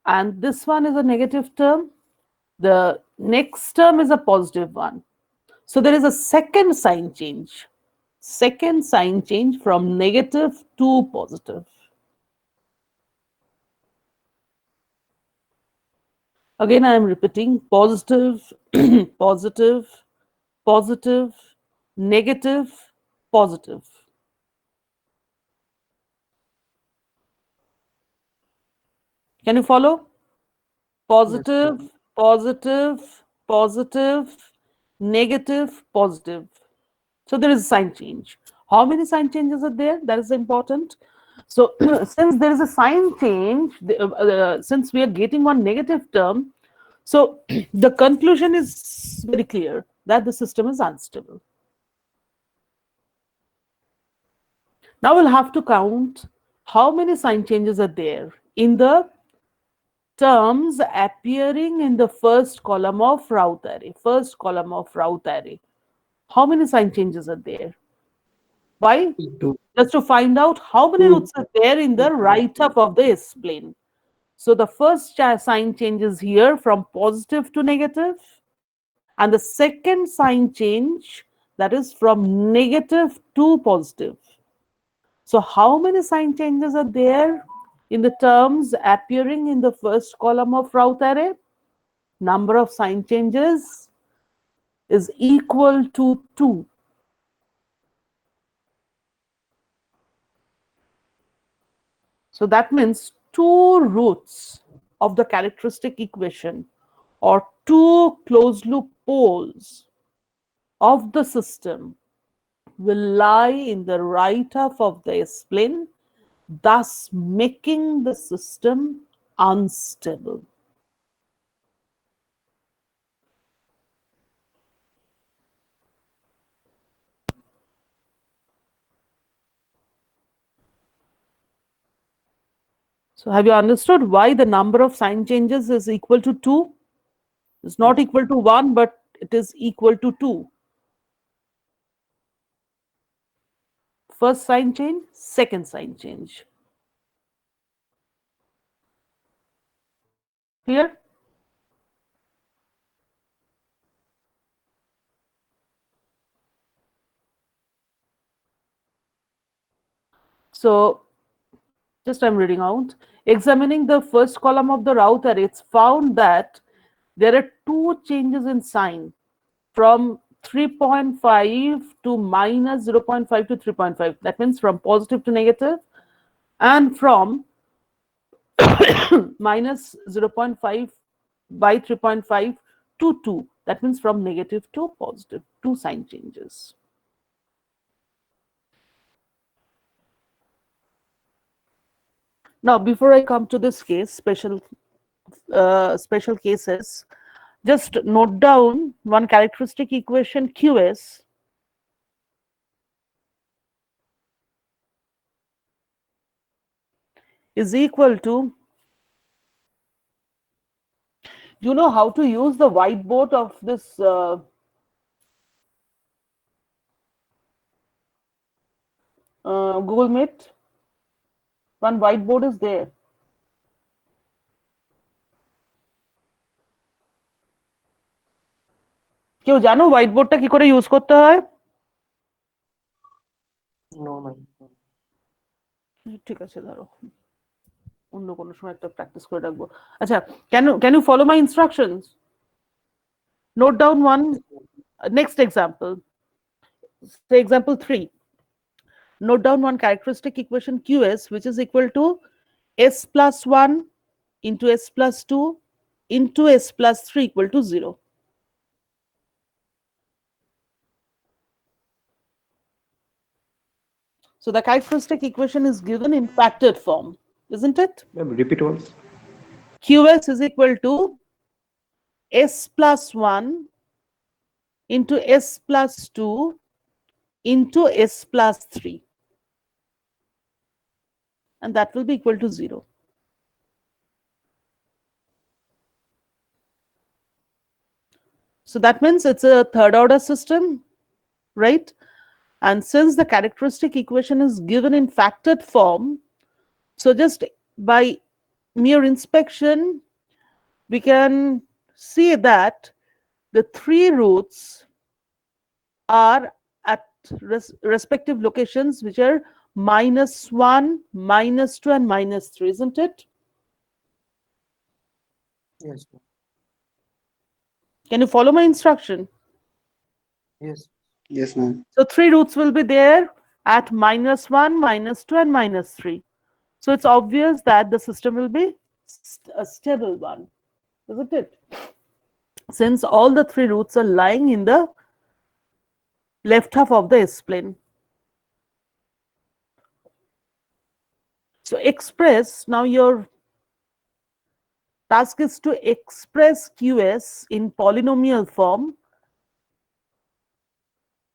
And this one is a negative term. The next term is a positive one. So there is a second sign change. Second sign change from negative to positive. Again, I am repeating: positive, positive, positive, negative, positive. Can you follow? Yes, Positive, ma'am. positive, positive, negative, positive. So there is a sign change. How many sign changes are there? That is important. So since there is a sign change, since we are getting one negative term, so the conclusion is very clear that the system is unstable. Now we'll have to count how many sign changes are there in the terms appearing in the first column of route array. First column of route array. How many sign changes are there? Why? Two. Just to find out how many Two. roots are there in the right up of the S plane. So the first sign changes here from positive to negative, and the second sign change, that is from negative to positive. So how many sign changes are there in the terms appearing in the first column of route array? Number of sign changes is equal to 2. So that means two roots of the characteristic equation, or two closed loop poles of the system, will lie in the right half of the S-plane, thus making the system unstable. So have you understood why the number of sign changes is equal to 2? It's not equal to 1, but it is equal to 2. First sign change, second sign change. Clear? So just I'm reading out. Examining the first column of the route array, it's found that there are two changes in sign from 3.5 to minus 0.5 to 3.5. That means from positive to negative, and from minus 0.5 by 3.5 to 2. That means from negative to positive. Two sign changes. Now, before I come to this case, special cases, just note down one characteristic equation QS is equal to, you know how to use the whiteboard of this Google Meet? One whiteboard is there. কেউ জানো হোয়াইটবোর্ডটা কি করে use করতে হয়? No, ma'am. ঠিক আছে, ধরো অন্য কোনো সময় একটা প্র্যাকটিস করে রাখবো। আচ্ছা, can you follow my instructions? Note down one next example. Say example 3. Note down one characteristic equation QS which is equal to S plus 1 into S plus 2 into S plus 3 equal to 0. So the characteristic equation is given in factored form, isn't it? Repeat once. QS is equal to S plus 1 into S plus 2 into S plus 3. And that will be equal to 0. So that means it's a third order system, right? And since the characteristic equation is given in factored form, so just by mere inspection, we can see that the three roots are at respective locations which are -1, -2, and -3, isn't it? Yes, ma'am. Can you follow my instruction? Yes. Yes, ma'am. So three roots will be there at -1, -2, and -3. So it's obvious that the system will be a stable one, isn't it? Since all the three roots are lying in the left half of the S-plane. So express, now your task is to express QS in polynomial form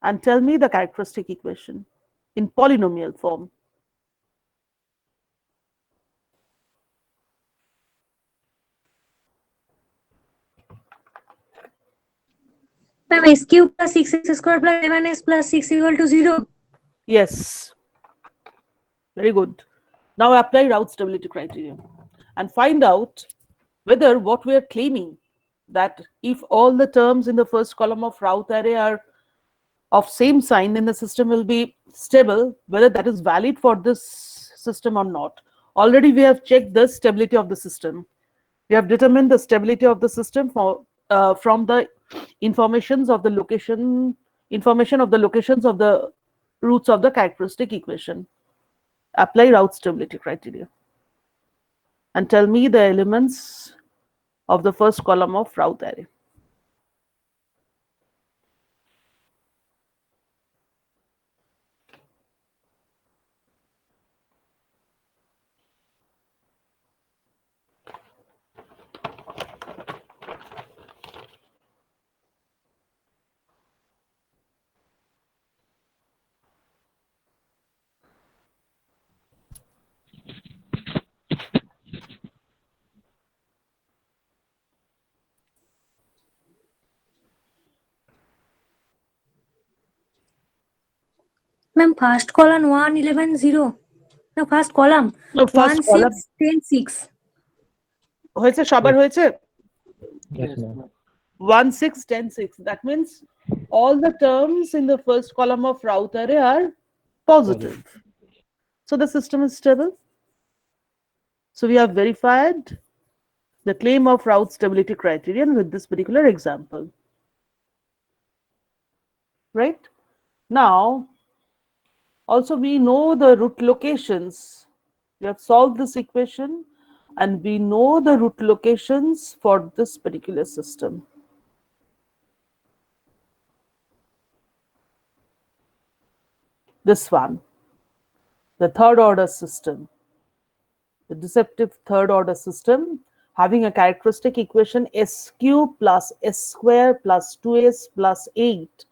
and tell me the characteristic equation in polynomial form. Ma'am, S cube plus 6x square plus 7x plus 6 equal to 0. Yes. Very good. Now apply route stability criteria and find out whether what we are claiming, that if all the terms in the first column of route array are of same sign, then the system will be stable, whether that is valid for this system or not. Already we have checked the stability of the system. We have determined the stability of the system from the information of the locations of the roots of the characteristic equation. Apply route stability criteria and tell me the elements of the first column of route array. Ma'am, first column 1, 11, 0. No, first column No, 1, first 6, column 10, 6. হয়েছে, সবার হয়েছে? Yes, ma'am. 1, 6, 10, 6. That means all the terms in the first column of route array are positive. So the system is stable. So we have verified the claim of route stability criterion with this particular example. Right? Now, also we know the root locations. We have solved this equation and we know the root locations for this particular system. This one, the third order system, the deceptive third order system, having a characteristic equation s cube plus s square plus 2s plus 8.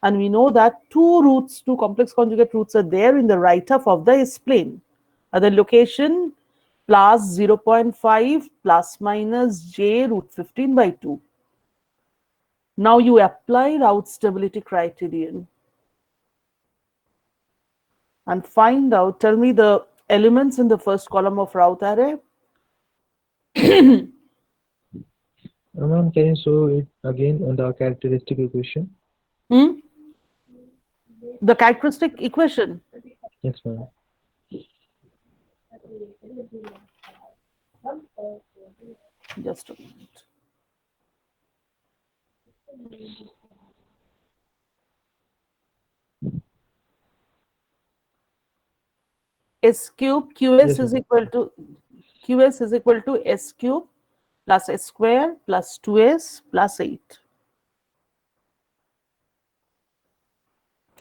And we know that two complex conjugate roots are there in the right half of the S-plane. At the location plus 0.5 plus minus j root 15 by 2. Now you apply Route stability criterion and find out, tell me the elements in the first column of Route array. Ma'am, can you show it again on the characteristic equation? The characteristic equation. Yes, ma'am. Just a minute. S cube QS Yes, is ma'am. equal to S cube plus S square plus 2S plus 8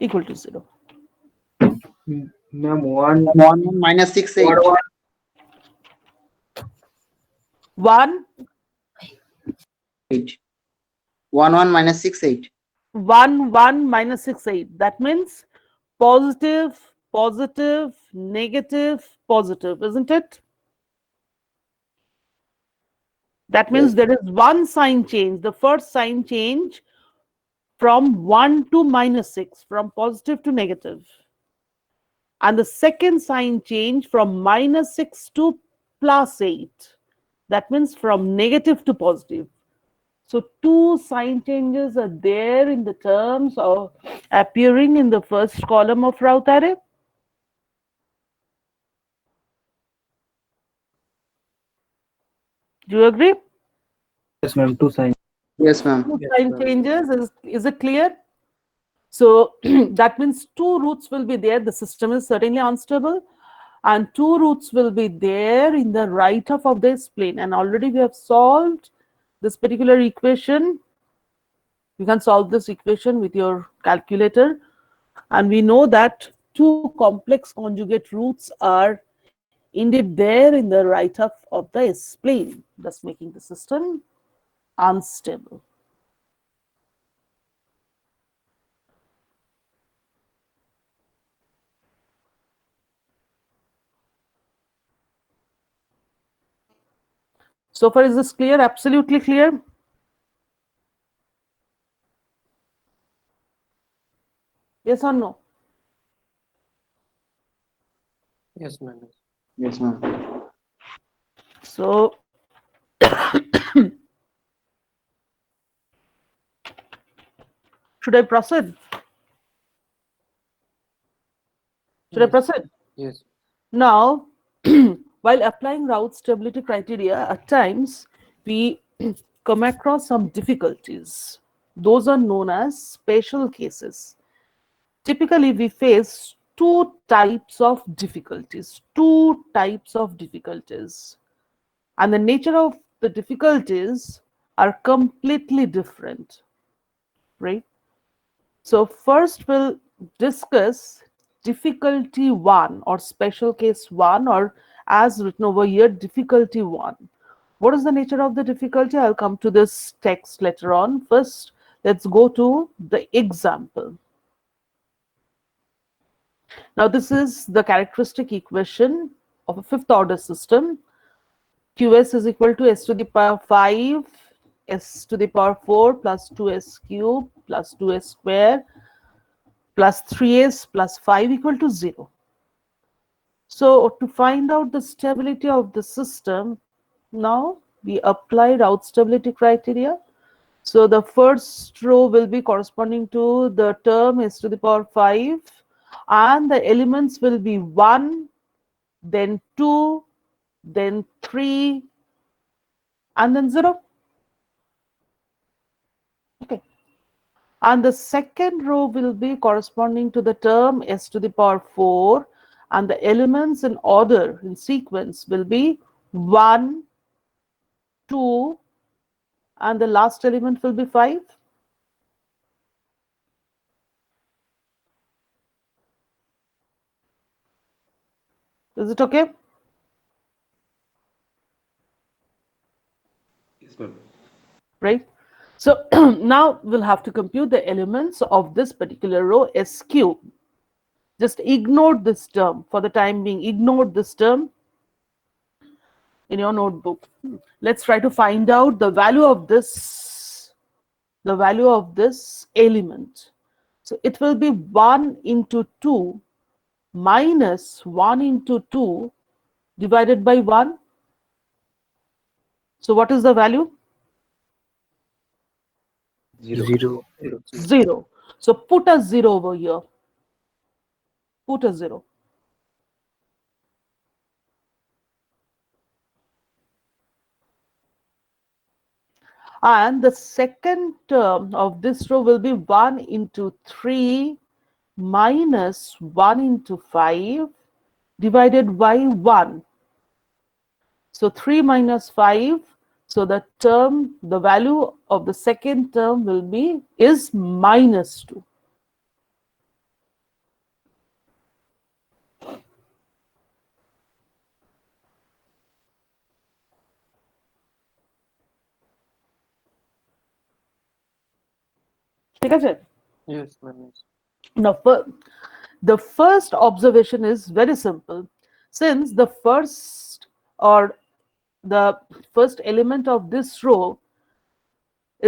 equal to 0. Ma'am, one 1 minus 6 8. what 1 8. 1 minus 6 8. 1 1 minus 6 8. That means positive, positive, negative, positive, isn't it? That means Yes. there is one sign change, the first sign change from 1 to minus 6, from positive to negative. And the second sign change from minus 6 to plus 8. That means from negative to positive. So two sign changes are there in the terms of appearing in the first column of route array. Do you agree? yes, ma'am, two signs. Yes, ma'am. Two Yes, sign ma'am. changes, is it clear? So that means two roots will be there. The system is certainly unstable. And two roots will be there in the right half of this plane. And already we have solved this particular equation. You can solve this equation with your calculator. And we know that two complex conjugate roots are indeed there in the right half of the S plane, thus making the system unstable. So far, is this clear? Absolutely clear? Yes or no? Yes, ma'am. Yes, ma'am. So should I proceed? Should I Yes. proceed? Yes. Now, while applying route stability criteria, at times we come across some difficulties. Those are known as special cases. Typically, we face two types of difficulties, and the nature of the difficulties are completely different, right? So first we'll discuss difficulty 1 or special case 1, or as written over here, difficulty 1. What is the nature of the difficulty? I'll come to this text later on. First, let's go to the example. Now this is the characteristic equation of a fifth order system. Qs is equal to s to the power 5, s to the power 4 plus 2s cube plus 2s square plus 3s plus 5 equal to 0. So to find out the stability of the system, now we apply route stability criteria. So the first row will be corresponding to the term s to the power 5, and the elements will be 1, then 2, then 3, and then 0. Okay. And the second row will be corresponding to the term s to the power 4, and the elements in order, in sequence, will be 1, 2, and the last element will be 5. Is it okay? right? So now we'll have to compute the elements of this particular row S cube. Just ignore this term for the time being. Ignore this term in your notebook. Let's try to find out the value of this element. So it will be 1 into 2 minus 1 into 2 divided by 1. So what is the value? 0. 0. So put a 0 over here. Put a 0. And the second term of this row will be 1 into 3 minus 1 into 5 divided by 1. So 3 minus 5. So the value of the second term is minus 2. ঠিক আছে? Yes, ma'am. Now, the first observation is very simple. Since the first element of this row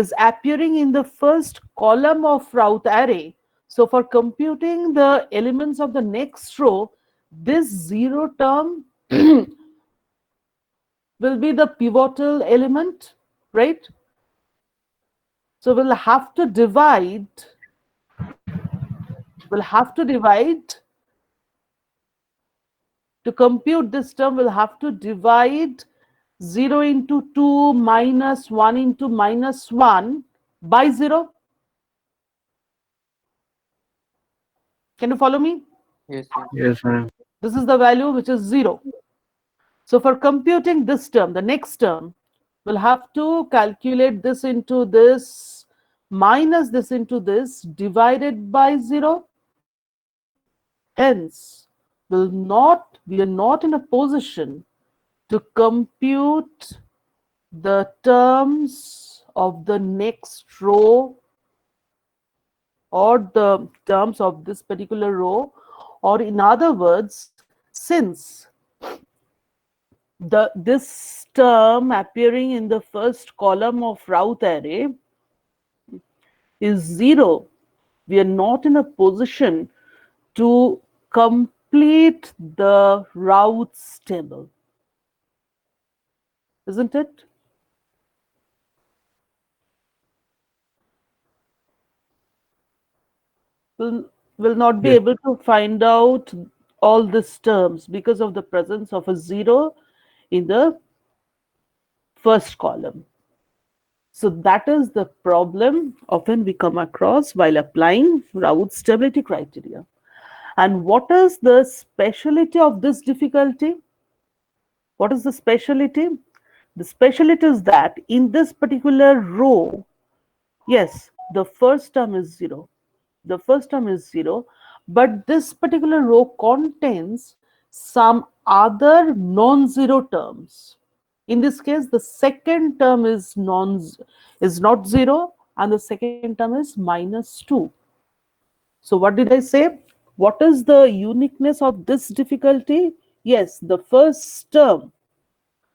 is appearing in the first column of route array, so for computing the elements of the next row, this 0 term will be the pivotal element, right? So we'll have to divide to compute this term. We'll have to divide 0 into 2 minus 1 into minus 1 by 0. Can you follow me? Yes, ma'am. Yes, ma'am. This is the value which is 0. So for computing this term, the next term, we'll have to calculate this into this minus this into this divided by 0. Hence, we are not in a position to compute the terms of the next row or the terms of this particular row, or in other words, since this term appearing in the first column of route array is 0, we are not in a position to complete the routes table, isn't it? Will not be Yes. able to find out all these terms because of the presence of a 0 in the first column. So that is the problem often we come across while applying route stability criteria. And what is the speciality of this difficulty? What is the speciality? The speciality is that in this particular row, yes, the first term is 0. The first term is 0, but this particular row contains some other non-zero terms. In this case, the second term is not 0, and the second term is minus 2. So what did I say? What is the uniqueness of this difficulty? Yes, the first term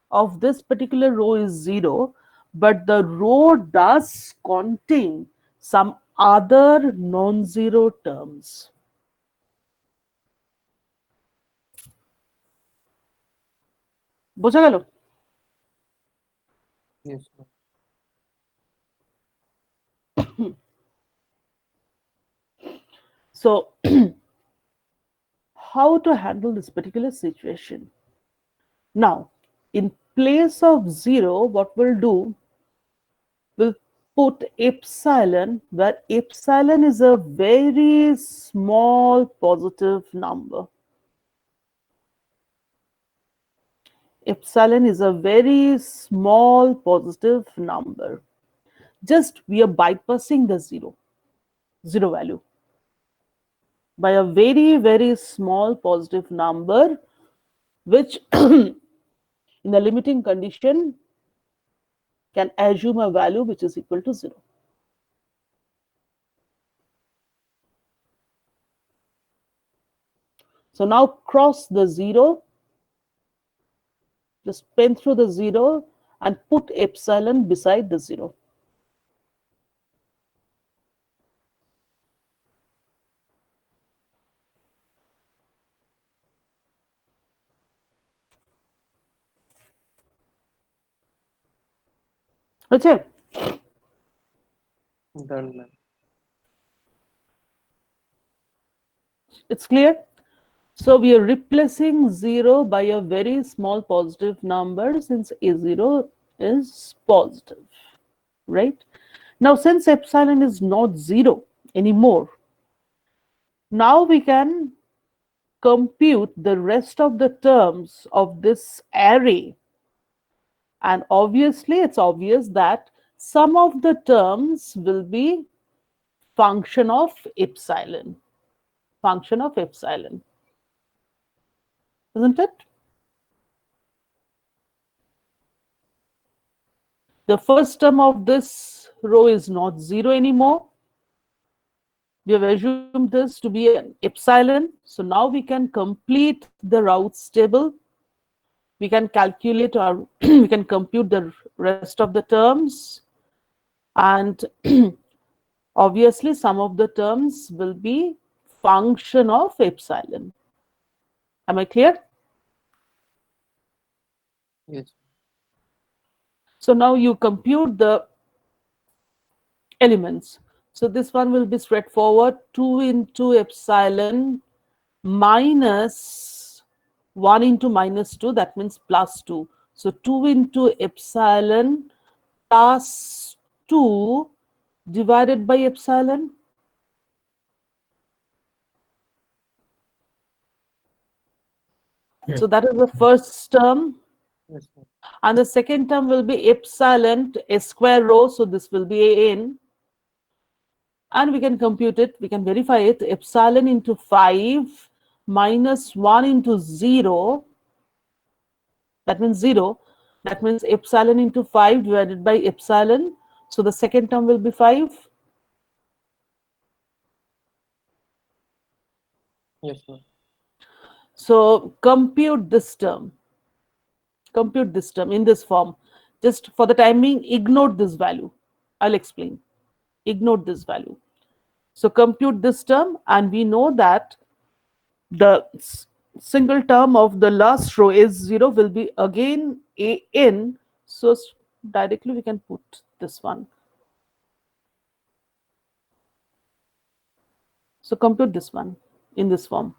of this particular row is 0, but the row does contain some other non-zero terms. বোঝা গেল? Yes, ma'am. So how to handle this particular situation? Now, in place of 0, what we'll do, we'll put epsilon, where epsilon is a very small positive number. Epsilon is a very small positive number. Just we are bypassing the zero value by a very, very small positive number, which in the limiting condition can assume a value which is equal to 0. So now cross the 0, just pen through the 0 and put epsilon beside the 0. Okay, Done, ma'am. it's clear. So we are replacing 0 by a very small positive number since a0 is positive, right? Now, since epsilon is not 0 anymore, now we can compute the rest of the terms of this array. And obviously, it's obvious that some of the terms will be function of epsilon, isn't it? The first term of this row is not 0 anymore. We have assumed this to be an epsilon. So now we can complete the routes table. We can calculate or we can compute the rest of the terms. And obviously, some of the terms will be function of epsilon. Am I clear? Yes. So now you compute the elements. So this one will be straightforward. 2 into epsilon minus 1 into minus 2, that means plus 2. So 2 into epsilon plus 2 divided by epsilon. So that is the first term. Yes, ma'am. And the second term will be epsilon a square row. So this will be an. And we can compute it. We can verify it. Epsilon into 5 minus 1 into 0. That means 0. That means epsilon into 5 divided by epsilon. So the second term will be 5. Yes, ma'am. So compute this term. Compute this term in this form. Just for the time being, ignore this value. I'll explain. Ignore this value. So compute this term, and we know that the single term of the last row is 0 will be again an. So directly we can put this one. So compute this one in this form.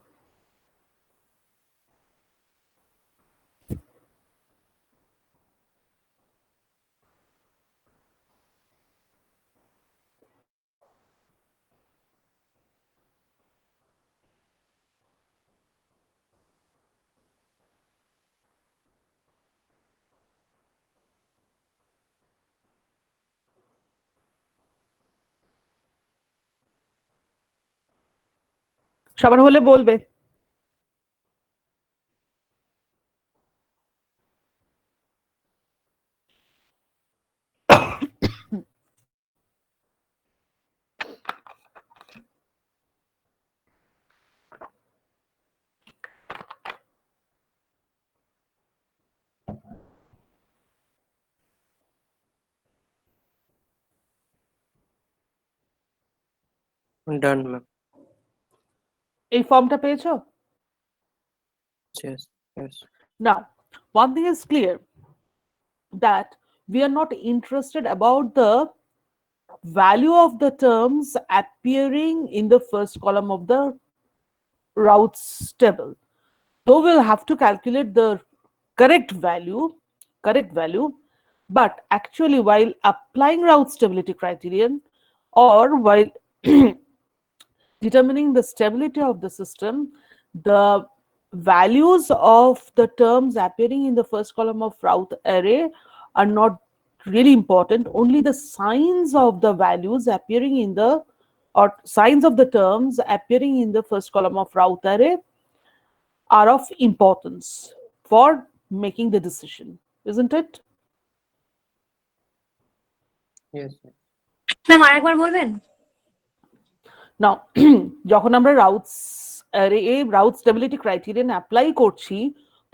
সবার হলে বলবে। Done, ma'am. এই ফর্মটা পেয়েছো? Yes. Yes. Now, one thing is clear that we are not interested about the value of the terms appearing in the first column of the routes table. So we'll have to calculate the correct value, but actually while applying route stability criterion or while determining the stability of the system, the values of the terms appearing in the first column of route array are not really important. Only the signs of the values appearing in the or signs of the terms appearing in the first column of route array are of importance for making the decision, isn't it? Yes, sir. Ma'am আরেকবার বলবেন? নাও যখন আমরা Routh stability criterion apply করছি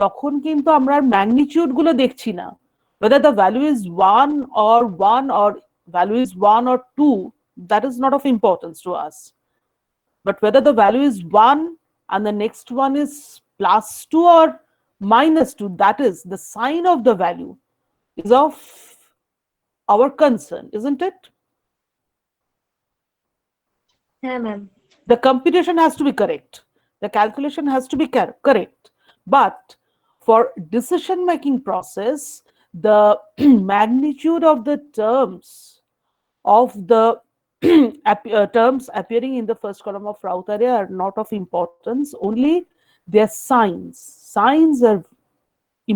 তখন কিন্তু আমরা magnitude গুলো দেখছি না, whether the value is 1 or value is 1 or 2, that is not of importance to us, but whether the value is 1 and the next one is +2 or -2, that is the sign of the value is of our concern, isn't it? হ্যাঁ ma'am. The computation has to be correct, the calculation has to be correct, but for decision making process the magnitude of the terms of the terms appearing in the first column of Routh array are not of importance, only their signs are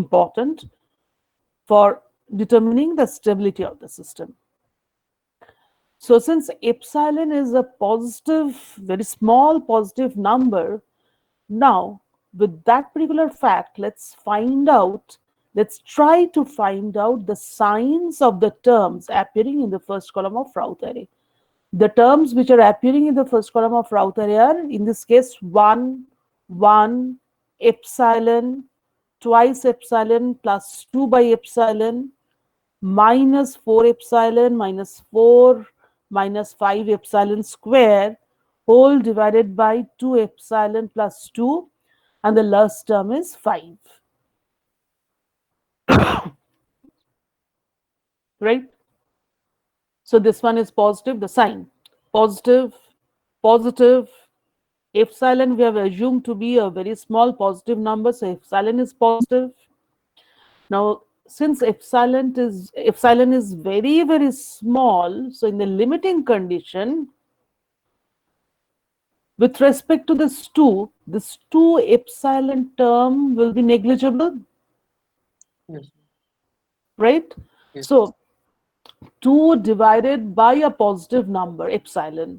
important for determining the stability of the system. So since epsilon is a positive, very small positive number, now with that particular fact, let's try to find out the signs of the terms appearing in the first column of Routh array. The terms which are appearing in the first column of Routh array are, in this case, 1, 1, epsilon, twice epsilon plus 2 by epsilon, -4 epsilon, -4, -5 epsilon square, whole divided by 2 epsilon plus 2, and the last term is 5. Right? So this one is positive, the sign. Positive, positive. Epsilon we have assumed to be a very small positive number, so epsilon is positive. Now, since epsilon is very, very small, so in the limiting condition, with respect to this 2 epsilon term will be negligible, Yes. right? Yes. So 2 divided by a positive number, epsilon.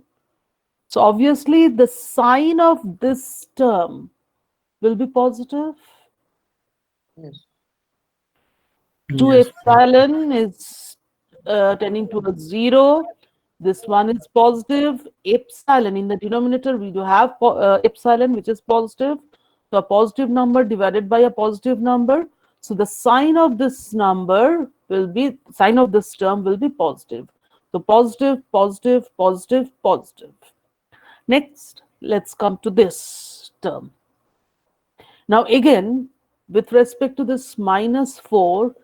So obviously the sign of this term will be positive. Yes. 2 Yes. epsilon is tending towards 0. This one is positive. Epsilon in the denominator, we do have epsilon, which is positive. So a positive number divided by a positive number. So the sign of this term will be positive. So positive, positive, positive, positive. Next, let's come to this term. Now again, with respect to this -4,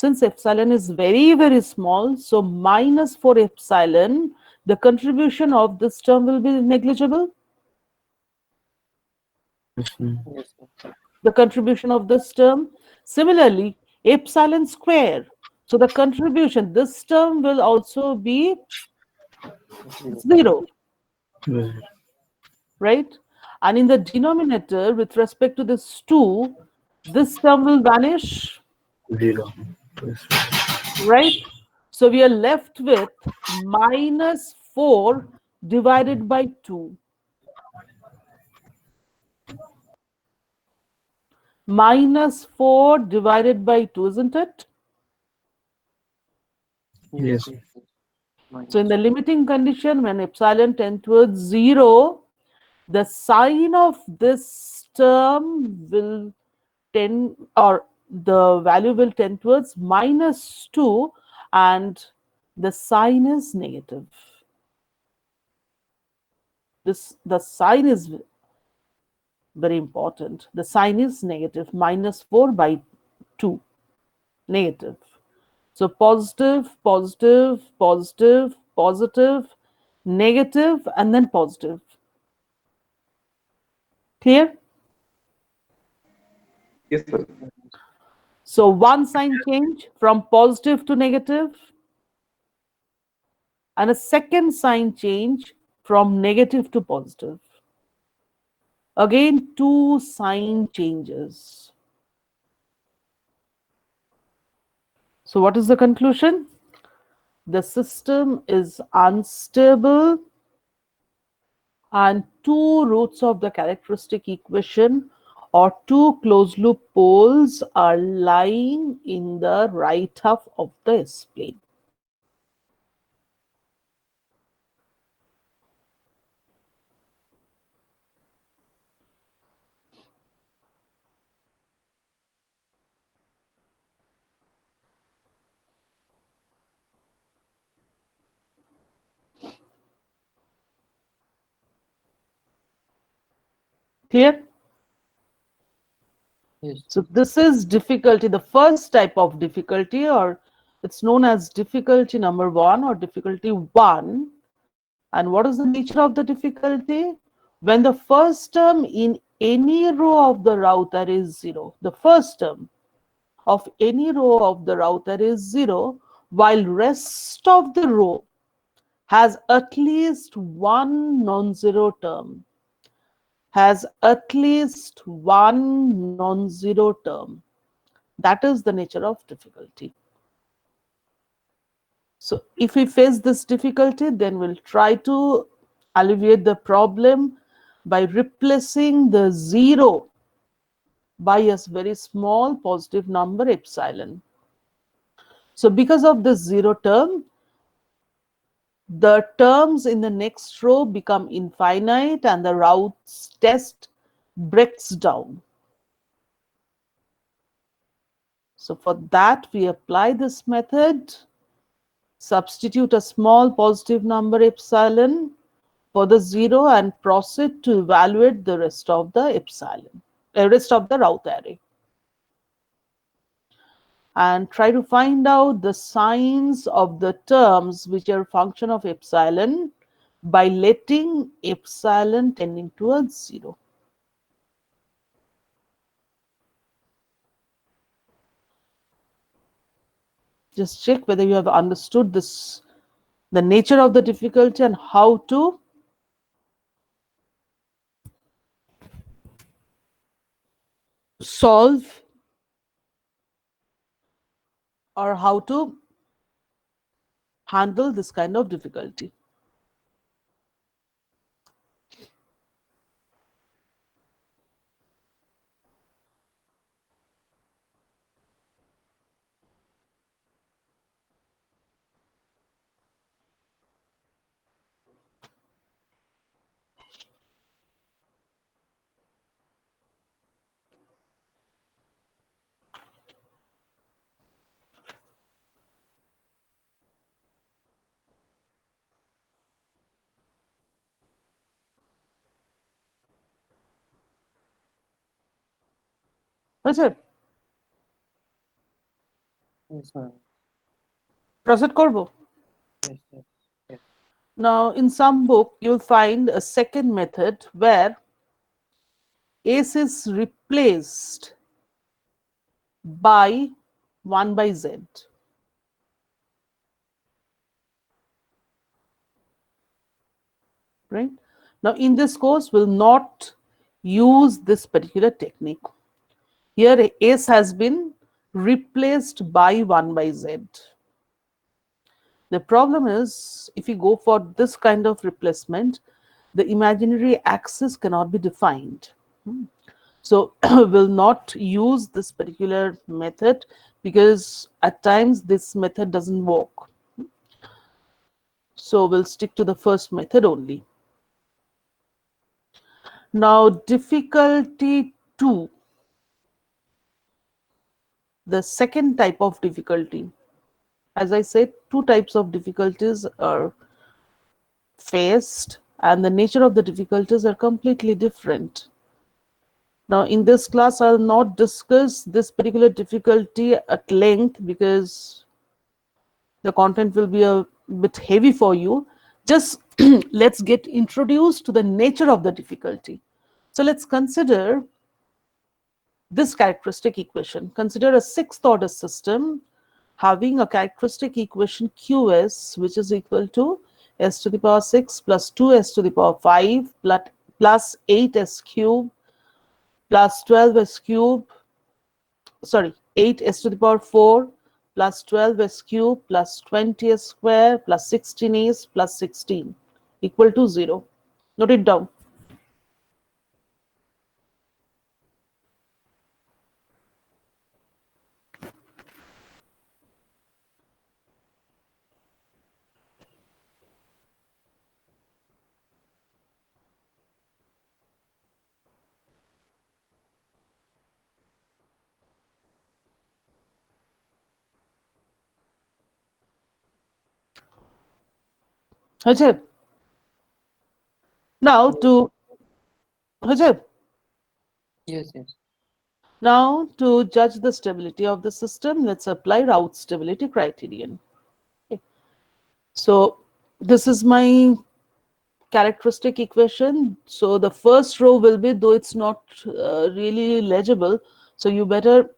since epsilon is very, very small, so -4 epsilon, the contribution of this term will be negligible. Yes, sir. The contribution of this term. Similarly, epsilon square. So the contribution, this term will also be 0, Yes. right? And in the denominator, with respect to this 2, this term will vanish, 0. Yes. right? So we are left with -4 divided by 2. -4 divided by 2, isn't it? Yes. So in the limiting condition, when epsilon tends towards 0, the sign of this term will tend, or the value will tend towards -2, and the sign is negative. The sign is very important. The sign is negative, -4 by 2, negative. So positive, positive, positive, positive, negative, and then positive. Clear? Yes, sir. So one sign change from positive to negative, and a second sign change from negative to positive. Again, 2 sign changes. So what is the conclusion? The system is unstable and 2 roots of the characteristic equation or 2 closed loop poles are lying in the right half of the S plane. Clear? Yes. So this is difficulty, the first type of difficulty, or it's known as difficulty number 1 or difficulty 1. And what is the nature of the difficulty? When the first term in any row of the router is 0, the first term of any row of the router is 0, while rest of the row has at least one non-zero term, has at least one non-zero term. That is the nature of difficulty. So if we face this difficulty, then we'll try to alleviate the problem by replacing the 0 by a very small positive number epsilon. So because of this 0 term, the terms in the next row become infinite and the route's test breaks down. So for that, we apply this method, substitute a small positive number epsilon for the 0 and proceed to evaluate the rest of the rest of the route array. And try to find out the signs of the terms which are function of epsilon by letting epsilon tending towards 0. Just check whether you have understood this, the nature of the difficulty and how to solve or how to handle this kind of difficulty. That's it. Yes, sir. Proceed করব. Yes, yes. Yes. Now, in some book, you'll find a second method where S is replaced by 1 by Z. Right? Now, in this course, we'll not use this particular technique. Here, S has been replaced by 1 by Z. The problem is, if you go for this kind of replacement, the imaginary axis cannot be defined. So we'll not use this particular method because at times this method doesn't work. So we'll stick to the first method only. Now, difficulty 2, the second type of difficulty. As I said, 2 types of difficulties are faced and the nature of the difficulties are completely different. Now, in this class, I'll not discuss this particular difficulty at length because the content will be a bit heavy for you. Just let's get introduced to the nature of the difficulty. So let's consider this characteristic equation. Consider a 6th order system having a characteristic equation QS, which is equal to s to the power 6 plus 2s to the power 5 plus 8s cube plus 12s cube, sorry, 8s to the power 4 plus 12s cube plus 20s square plus 16s plus 16 equal to 0. Note it down. হয়েছে? Now to হয়েছে? Yes, yes. Now, to judge the stability of the system, let's apply route stability criterion. Okay. So this is my characteristic equation. So the first row will be, though it's not really legible, so you better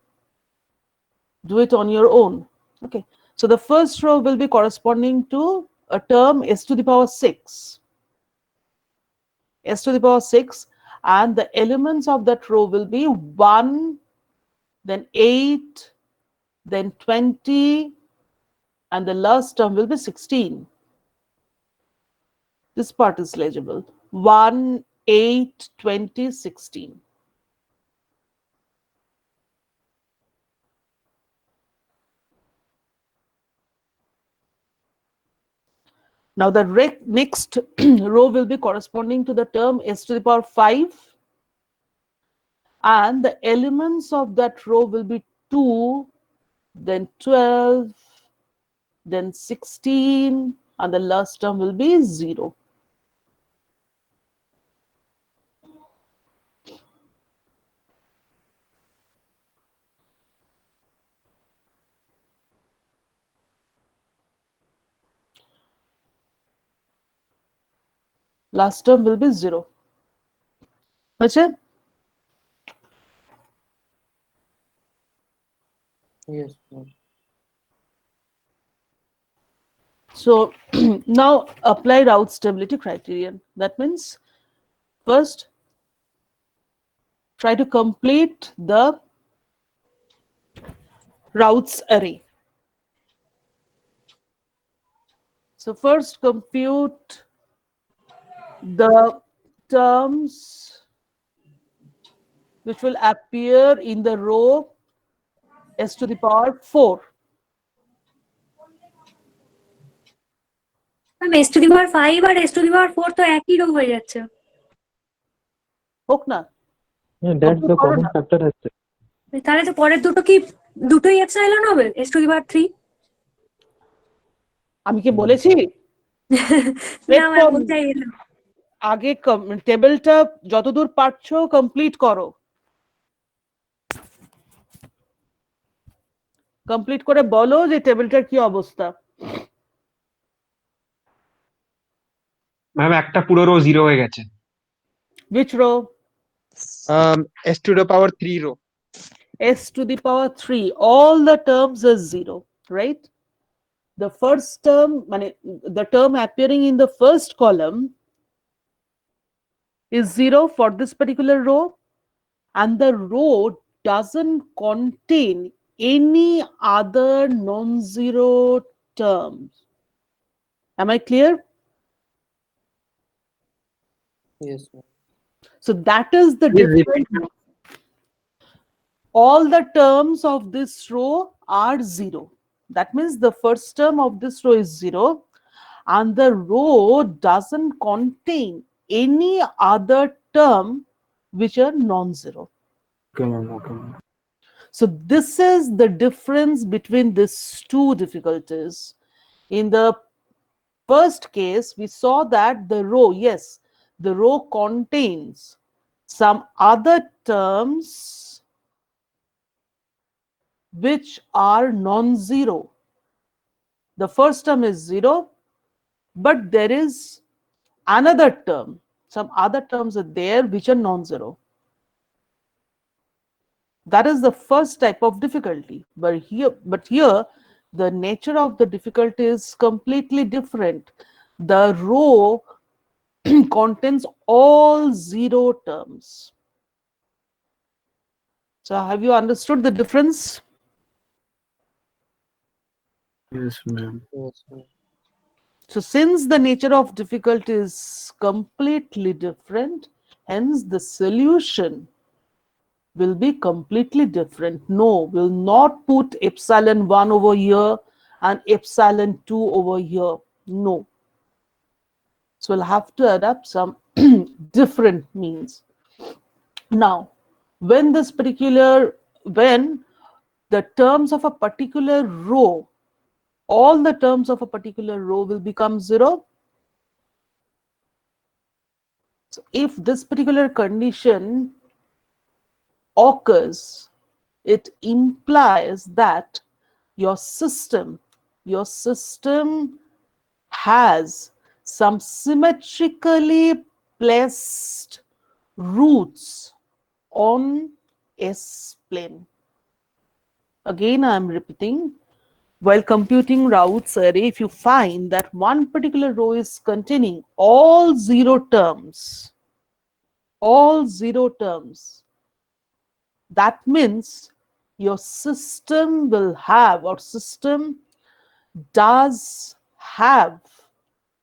do it on your own. Okay. So the first row will be corresponding to a term s to the power 6. S to the power 6, and the elements of that row will be 1, then 8, then 20, and the last term will be 16. This part is legible. 1, 8, 20, 16. Now the next row will be corresponding to the term s to the power 5, and the elements of that row will be 2, then 12, then 16, and the last term will be 0. Last term will be 0. Okay? Yes, yes. So now apply route stability criterion. That means first try to complete the routes array. So first compute the terms which will appear in the row s to the power 4. S to the power 5 আর S to the power 4 তো একই rho হয়ে যাচ্ছে। হোক না, Yeah, that's compute the করো common না। factor has to. তাহলে তো পরের দুটো কি দুটোই এপসাইলন হবে, এস টু দি পাওয়ার 3? আমি কি বলেছি? না, আমার বোঝাই এলো। আগে টেবিলটা যতদূর পারছো কমপ্লিট করো। কমপ্লিট করে বলো যে টেবিলটার কি অবস্থা। ম্যাম একটা পুরো রো জিরো হয়ে গেছে। Which row? S to the power 3 রো। S to the power 3. All the terms are 0, right? The first term, the term appearing in the first column is 0 for this particular row, and the row doesn't contain any other non-zero terms. Am I clear? Yes, ma'am. So that is the difference. All the terms of this row are 0. That means the first term of this row is 0, and the row doesn't contain any other term which are non-zero. Okay, ma'am. Okay, ma'am. So this is the difference between these two difficulties. In the first case, we saw that the row, yes, the row contains some other terms which are non-zero. The first term is 0, but there is another term, some other terms are there which are non-zero. That is the first type of difficulty. But here the nature of the difficulty is completely different. The row contains all 0 terms. So have you understood the difference? Yes, ma'am. Yes, ma'am. So since the nature of difficulty is completely different, hence the solution will be completely different. No, we'll not put epsilon 1 over here and epsilon 2 over here. No. So we'll have to adapt some different means. Now, when the terms of a particular row, all the terms of a particular row will become 0. So if this particular condition occurs, it implies that your system has some symmetrically placed roots on S plane. Again, I am repeating, while computing Raoult's array, if you find that one particular row is containing all zero terms, that means your system will have, or system does have,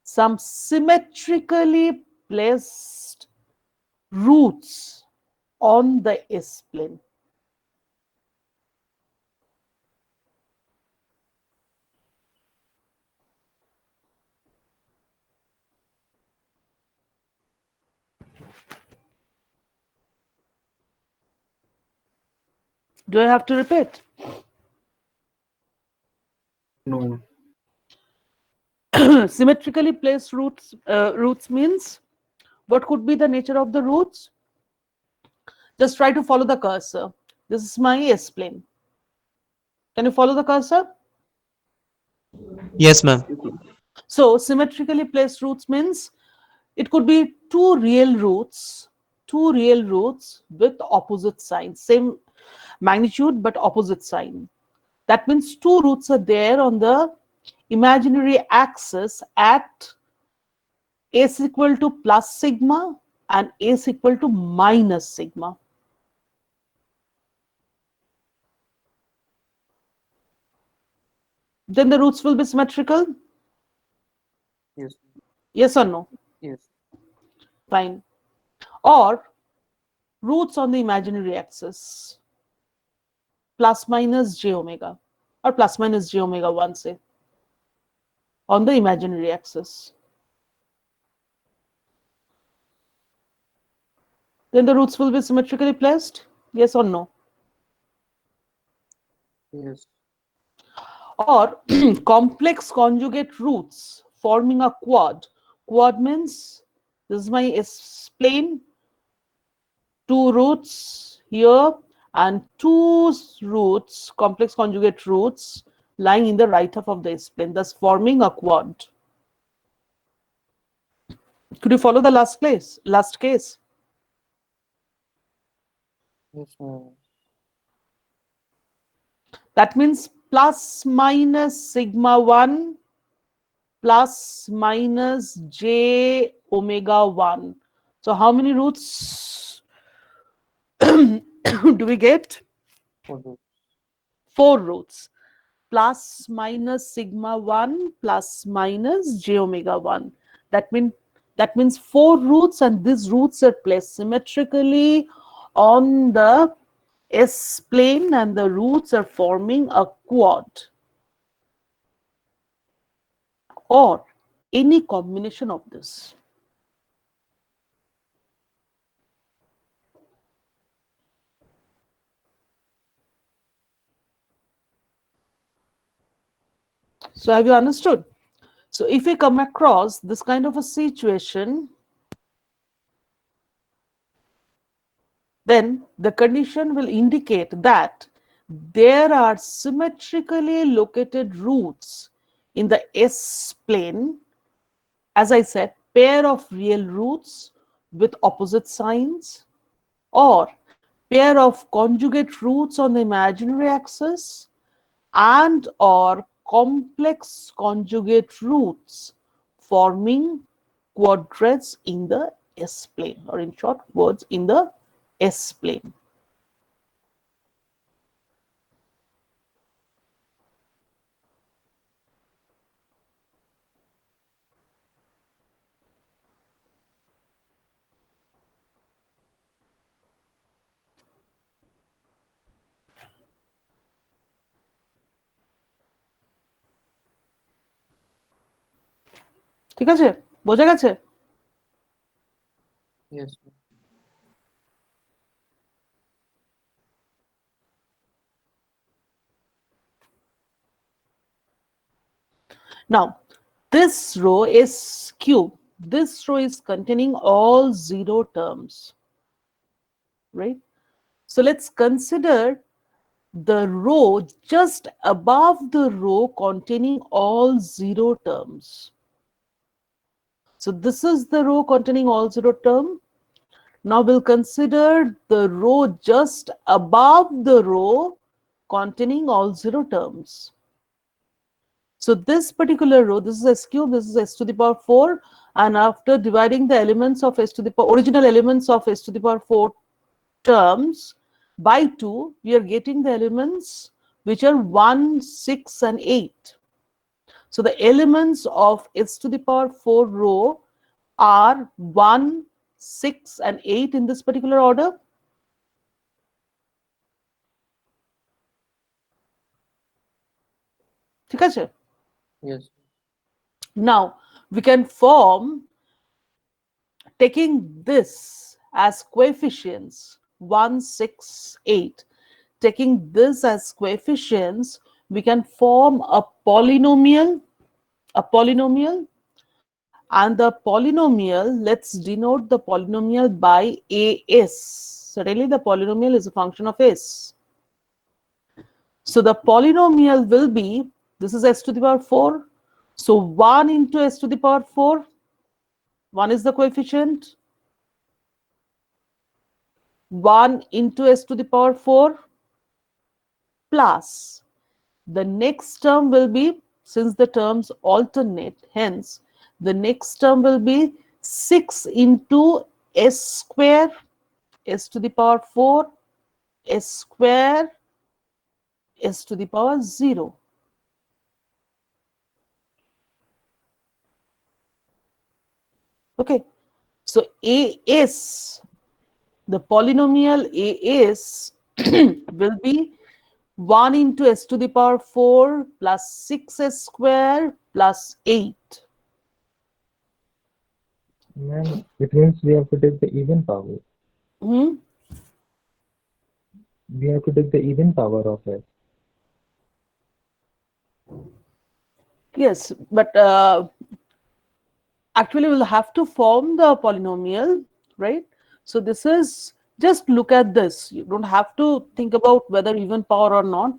some symmetrically placed roots on the S plane. Do I have to repeat? No. Symmetrically placed roots means, what could be the nature of the roots? Just try to follow the cursor. This is my S plane. Can you follow the cursor? Yes, ma'am. So symmetrically placed roots means it could be two real roots with opposite signs, same magnitude but opposite sign. That means two roots are there on the imaginary axis at S equal to plus sigma and S equal to minus sigma. Then the roots will be symmetrical. Yes. Yes or no? Yes. Fine. Or roots on the imaginary axis, plus minus j omega, or plus minus j omega 1, say, on the imaginary axis. Then the roots will be symmetrically placed. Yes or no? Yes. Or complex conjugate roots forming a quad. Quad means this is my S plane, two roots here and two roots, complex conjugate roots lying in the right half of the S plane, thus forming a quad. Could you follow the last case? Yes, ma'am. That means plus minus sigma 1 plus minus j omega 1. So how many roots do we get? Okay. 4 roots. Plus minus sigma 1 plus minus j omega 1. That means 4 roots, and these roots are placed symmetrically on the S plane, and the roots are forming a quad or any combination of this. So have you understood? So if we come across this kind of a situation, then the condition will indicate that there are symmetrically located roots in the S plane. As I said, pair of real roots with opposite signs, or pair of conjugate roots on the imaginary axis, and or complex conjugate roots forming quadrats in the S plane, or in short words, in the S plane. ঠিক আছে? বোঝা গেছে? Yes, ma'am. Now, this row is cube. This row is containing all zero terms, right? So let's consider the row just above the row containing all zero terms. So this is the row containing all zero term. Now we'll consider the row just above the row containing all zero terms. So this particular row, this is s cube, this is s to the power 4, and after dividing the elements of s to the power, original elements of s to the power 4 terms by 2, we are getting the elements which are 1, 6, and 8. So the elements of s to the power 4 row are 1, 6, and 8 in this particular order. ঠিক আছে? Yes. Now we can form, taking this as coefficients 1, 6, 8, taking this as coefficients, we can form a polynomial, and the polynomial, let's denote the polynomial by as. So really the polynomial is a function of s. So the polynomial will be, this is s to the power 4, so 1 into s to the power 4, 1 is the coefficient, 1 into s to the power 4 plus the next term will be, since the terms alternate, hence the next term will be 6 into s square, s to the power 4, s square, s to the power 0. Okay, so as, the polynomial as will be 1 into s to the power 4 plus 6s square plus 8. Ma'am, it means we have to take the even power. Hmm? We have to take the even power of it. Yes, but actually we'll have to form the polynomial, right? So this is, just look at this. You don't have to think about whether even power or not.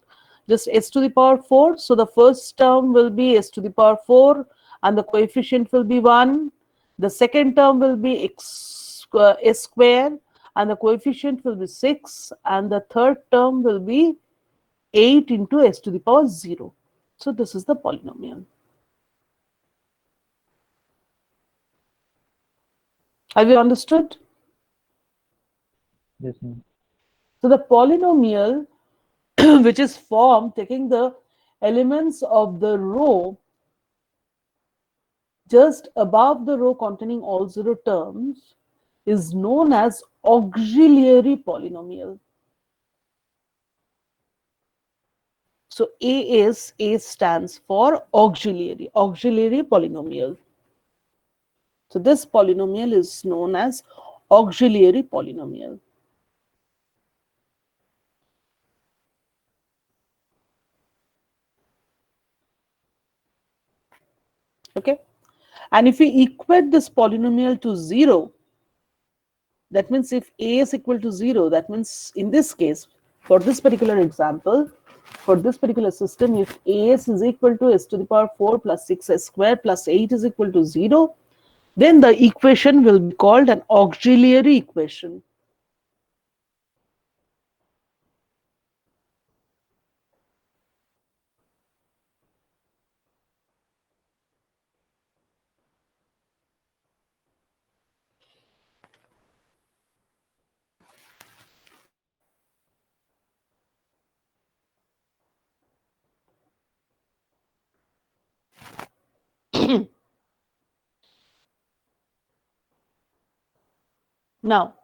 Just s to the power 4. So the first term will be s to the power 4 and the coefficient will be 1. The second term will be s square and the coefficient will be 6. And the third term will be 8 into s to the power 0. So this is the polynomial. Have you understood? Yes, ma'am. So the polynomial which is formed taking the elements of the row just above the row containing all zero terms is known as auxiliary polynomial. So A stands for auxiliary polynomial. So this polynomial is known as auxiliary polynomial. Okay, and if we equate this polynomial to 0, that means if a is equal to 0, that means in this case, for this particular example, for this particular system, if as is equal to s to the power 4 plus 6s square plus 8 is equal to 0, then the equation will be called an auxiliary equation. Now,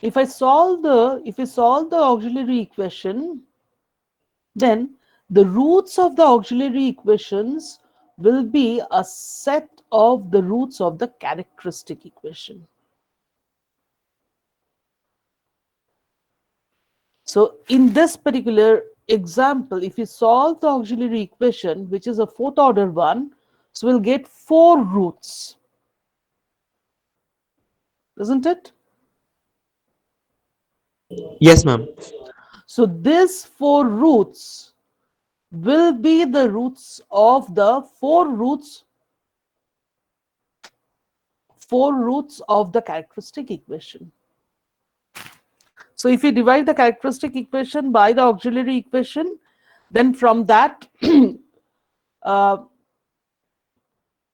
if we solve the auxiliary equation, then the roots of the auxiliary equations will be a set of the roots of the characteristic equation. So in this particular example, if we solve the auxiliary equation, which is a fourth order one, so we'll get 4 roots, isn't it? Yes, ma'am. So these four roots will be the roots of the four roots of the characteristic equation. So if we divide the characteristic equation by the auxiliary equation, then from that uh,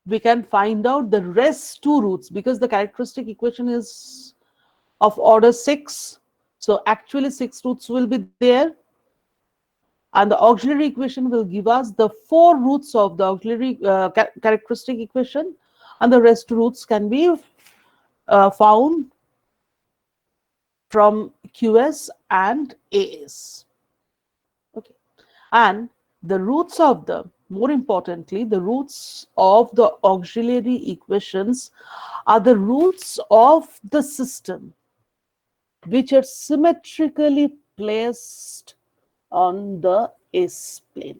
we can find out the rest two roots, because the characteristic equation is of order 6. So actually 6 roots will be there, and the auxiliary equation will give us the four roots of the auxiliary characteristic equation, and the rest roots can be found from QS and AS. Okay, and the roots of the, more importantly, the roots of the auxiliary equations are the roots of the system which are symmetrically placed on the S plane.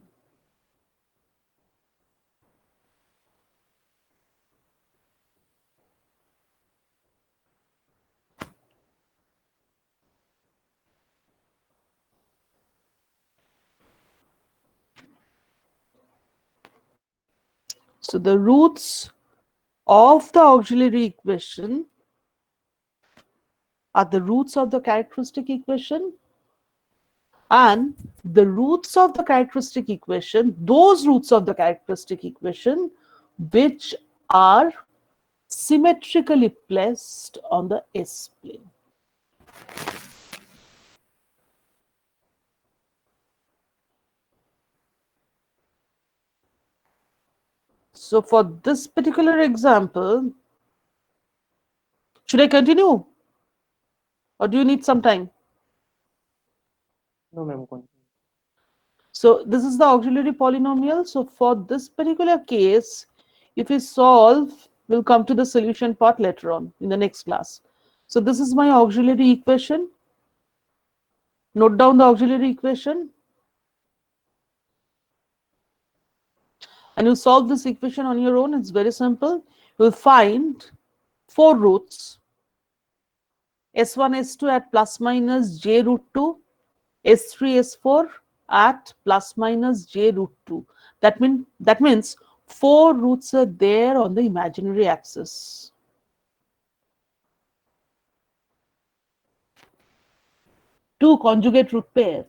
So the roots of the auxiliary equation are the roots of the characteristic equation, and the roots of the characteristic equation, those roots of the characteristic equation which are symmetrically placed on the S plane. So for this particular example, should I continue or do you need some time? No, ma'am. So this is the auxiliary polynomial. So for this particular case, if we solve, we'll come to the solution part later on in the next class. So this is my auxiliary equation. Note down the auxiliary equation. And you solve this equation on your own. It's very simple. You'll find four roots. S1, S2 at plus minus j root 2. S3, S4 at plus minus j root 2. That means four roots are there on the imaginary axis. Two conjugate root pairs.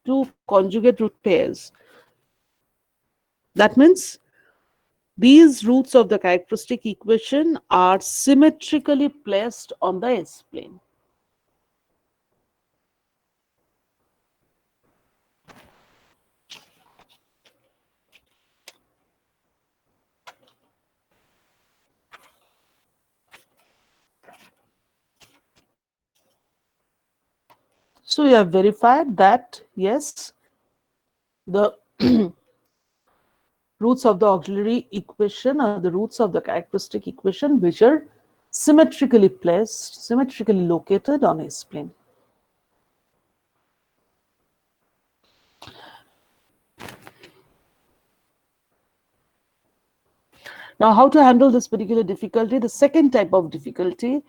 Two conjugate root pairs. That means these roots of the characteristic equation are symmetrically placed on the S plane. So you have verified that, yes, the roots of the auxiliary equation are the roots of the characteristic equation which are symmetrically placed, symmetrically located on S plane. Now, how to handle this particular difficulty? The second type of difficulty,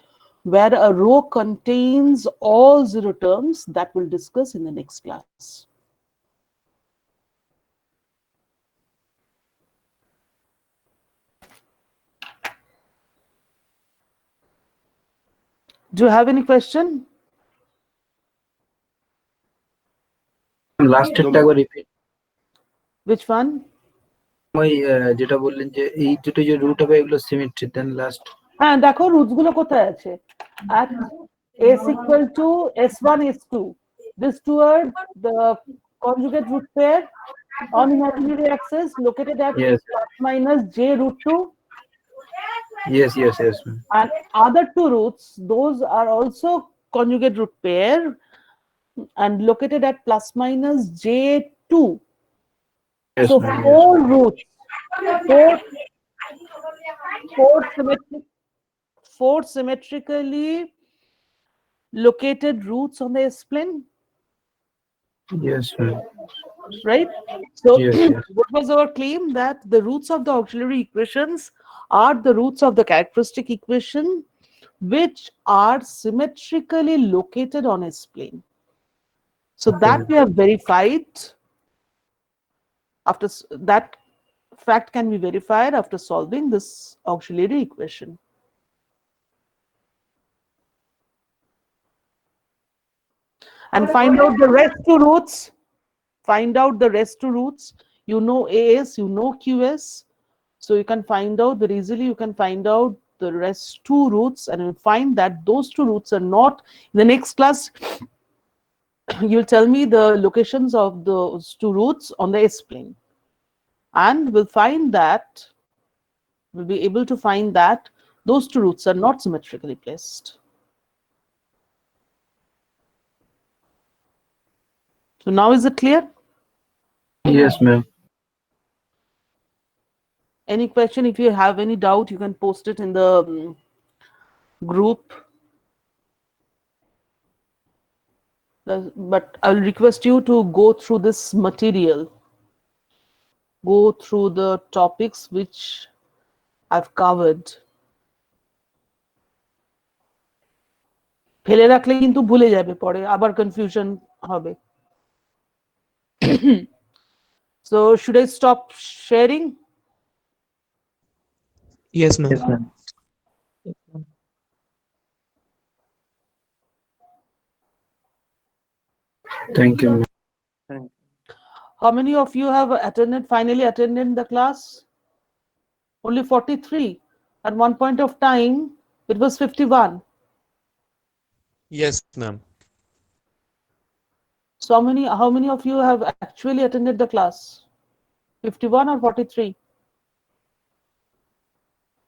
where a row contains all zero terms, that we'll discuss in the next class. Do you have any question? Last একটা একবার repeat Which one? ওই যেটা বললেন যে এই দুটো যে root হবে এগুলো সিমেট্রি দেন লাস্ট হ্যাঁ দেখো রুটস গুলো কোথায় আছে at s equal to s1 s2, these two are the conjugate root pair on imaginary axis located at Yes. plus minus j root 2, yes and other two roots, those are also conjugate root pair and located at plus minus j2. yes So ma'am, four roots, four symmetrically located roots on the S plane, yes ma'am. right? So Yes, yes. what was our claim? That the roots of the auxiliary equations are the roots of the characteristic equation which are symmetrically located on its plane. So Okay. that we have verified. After that fact can be verified after solving this auxiliary equation. And find out the rest two roots. Find out the rest two roots. You know AS, you know QS. So you can find out very easily, you can find out the rest two roots, and you'll find that those two roots are not. In the next class, you'll tell me the locations of those two roots on the S plane. And we'll find that, we'll be able to find that those two roots are not symmetrically placed. So now is it clear? Yes, ma'am. Any question? If you have any doubt, you can post it in the group. But I'll request you to go through this material. Go through the topics which I've covered. ফেলে রাখলে কিন্তু ভুলে যাবে পরে আবার confusion হবে So should I stop sharing? Yes, ma'am. Yes, ma'am. Thank you, ma'am. Thank How many of you have finally attended the class? Only 43. At one point of time, it was 51. Yes, ma'am. So how many of you have actually attended the class? 51 or 43?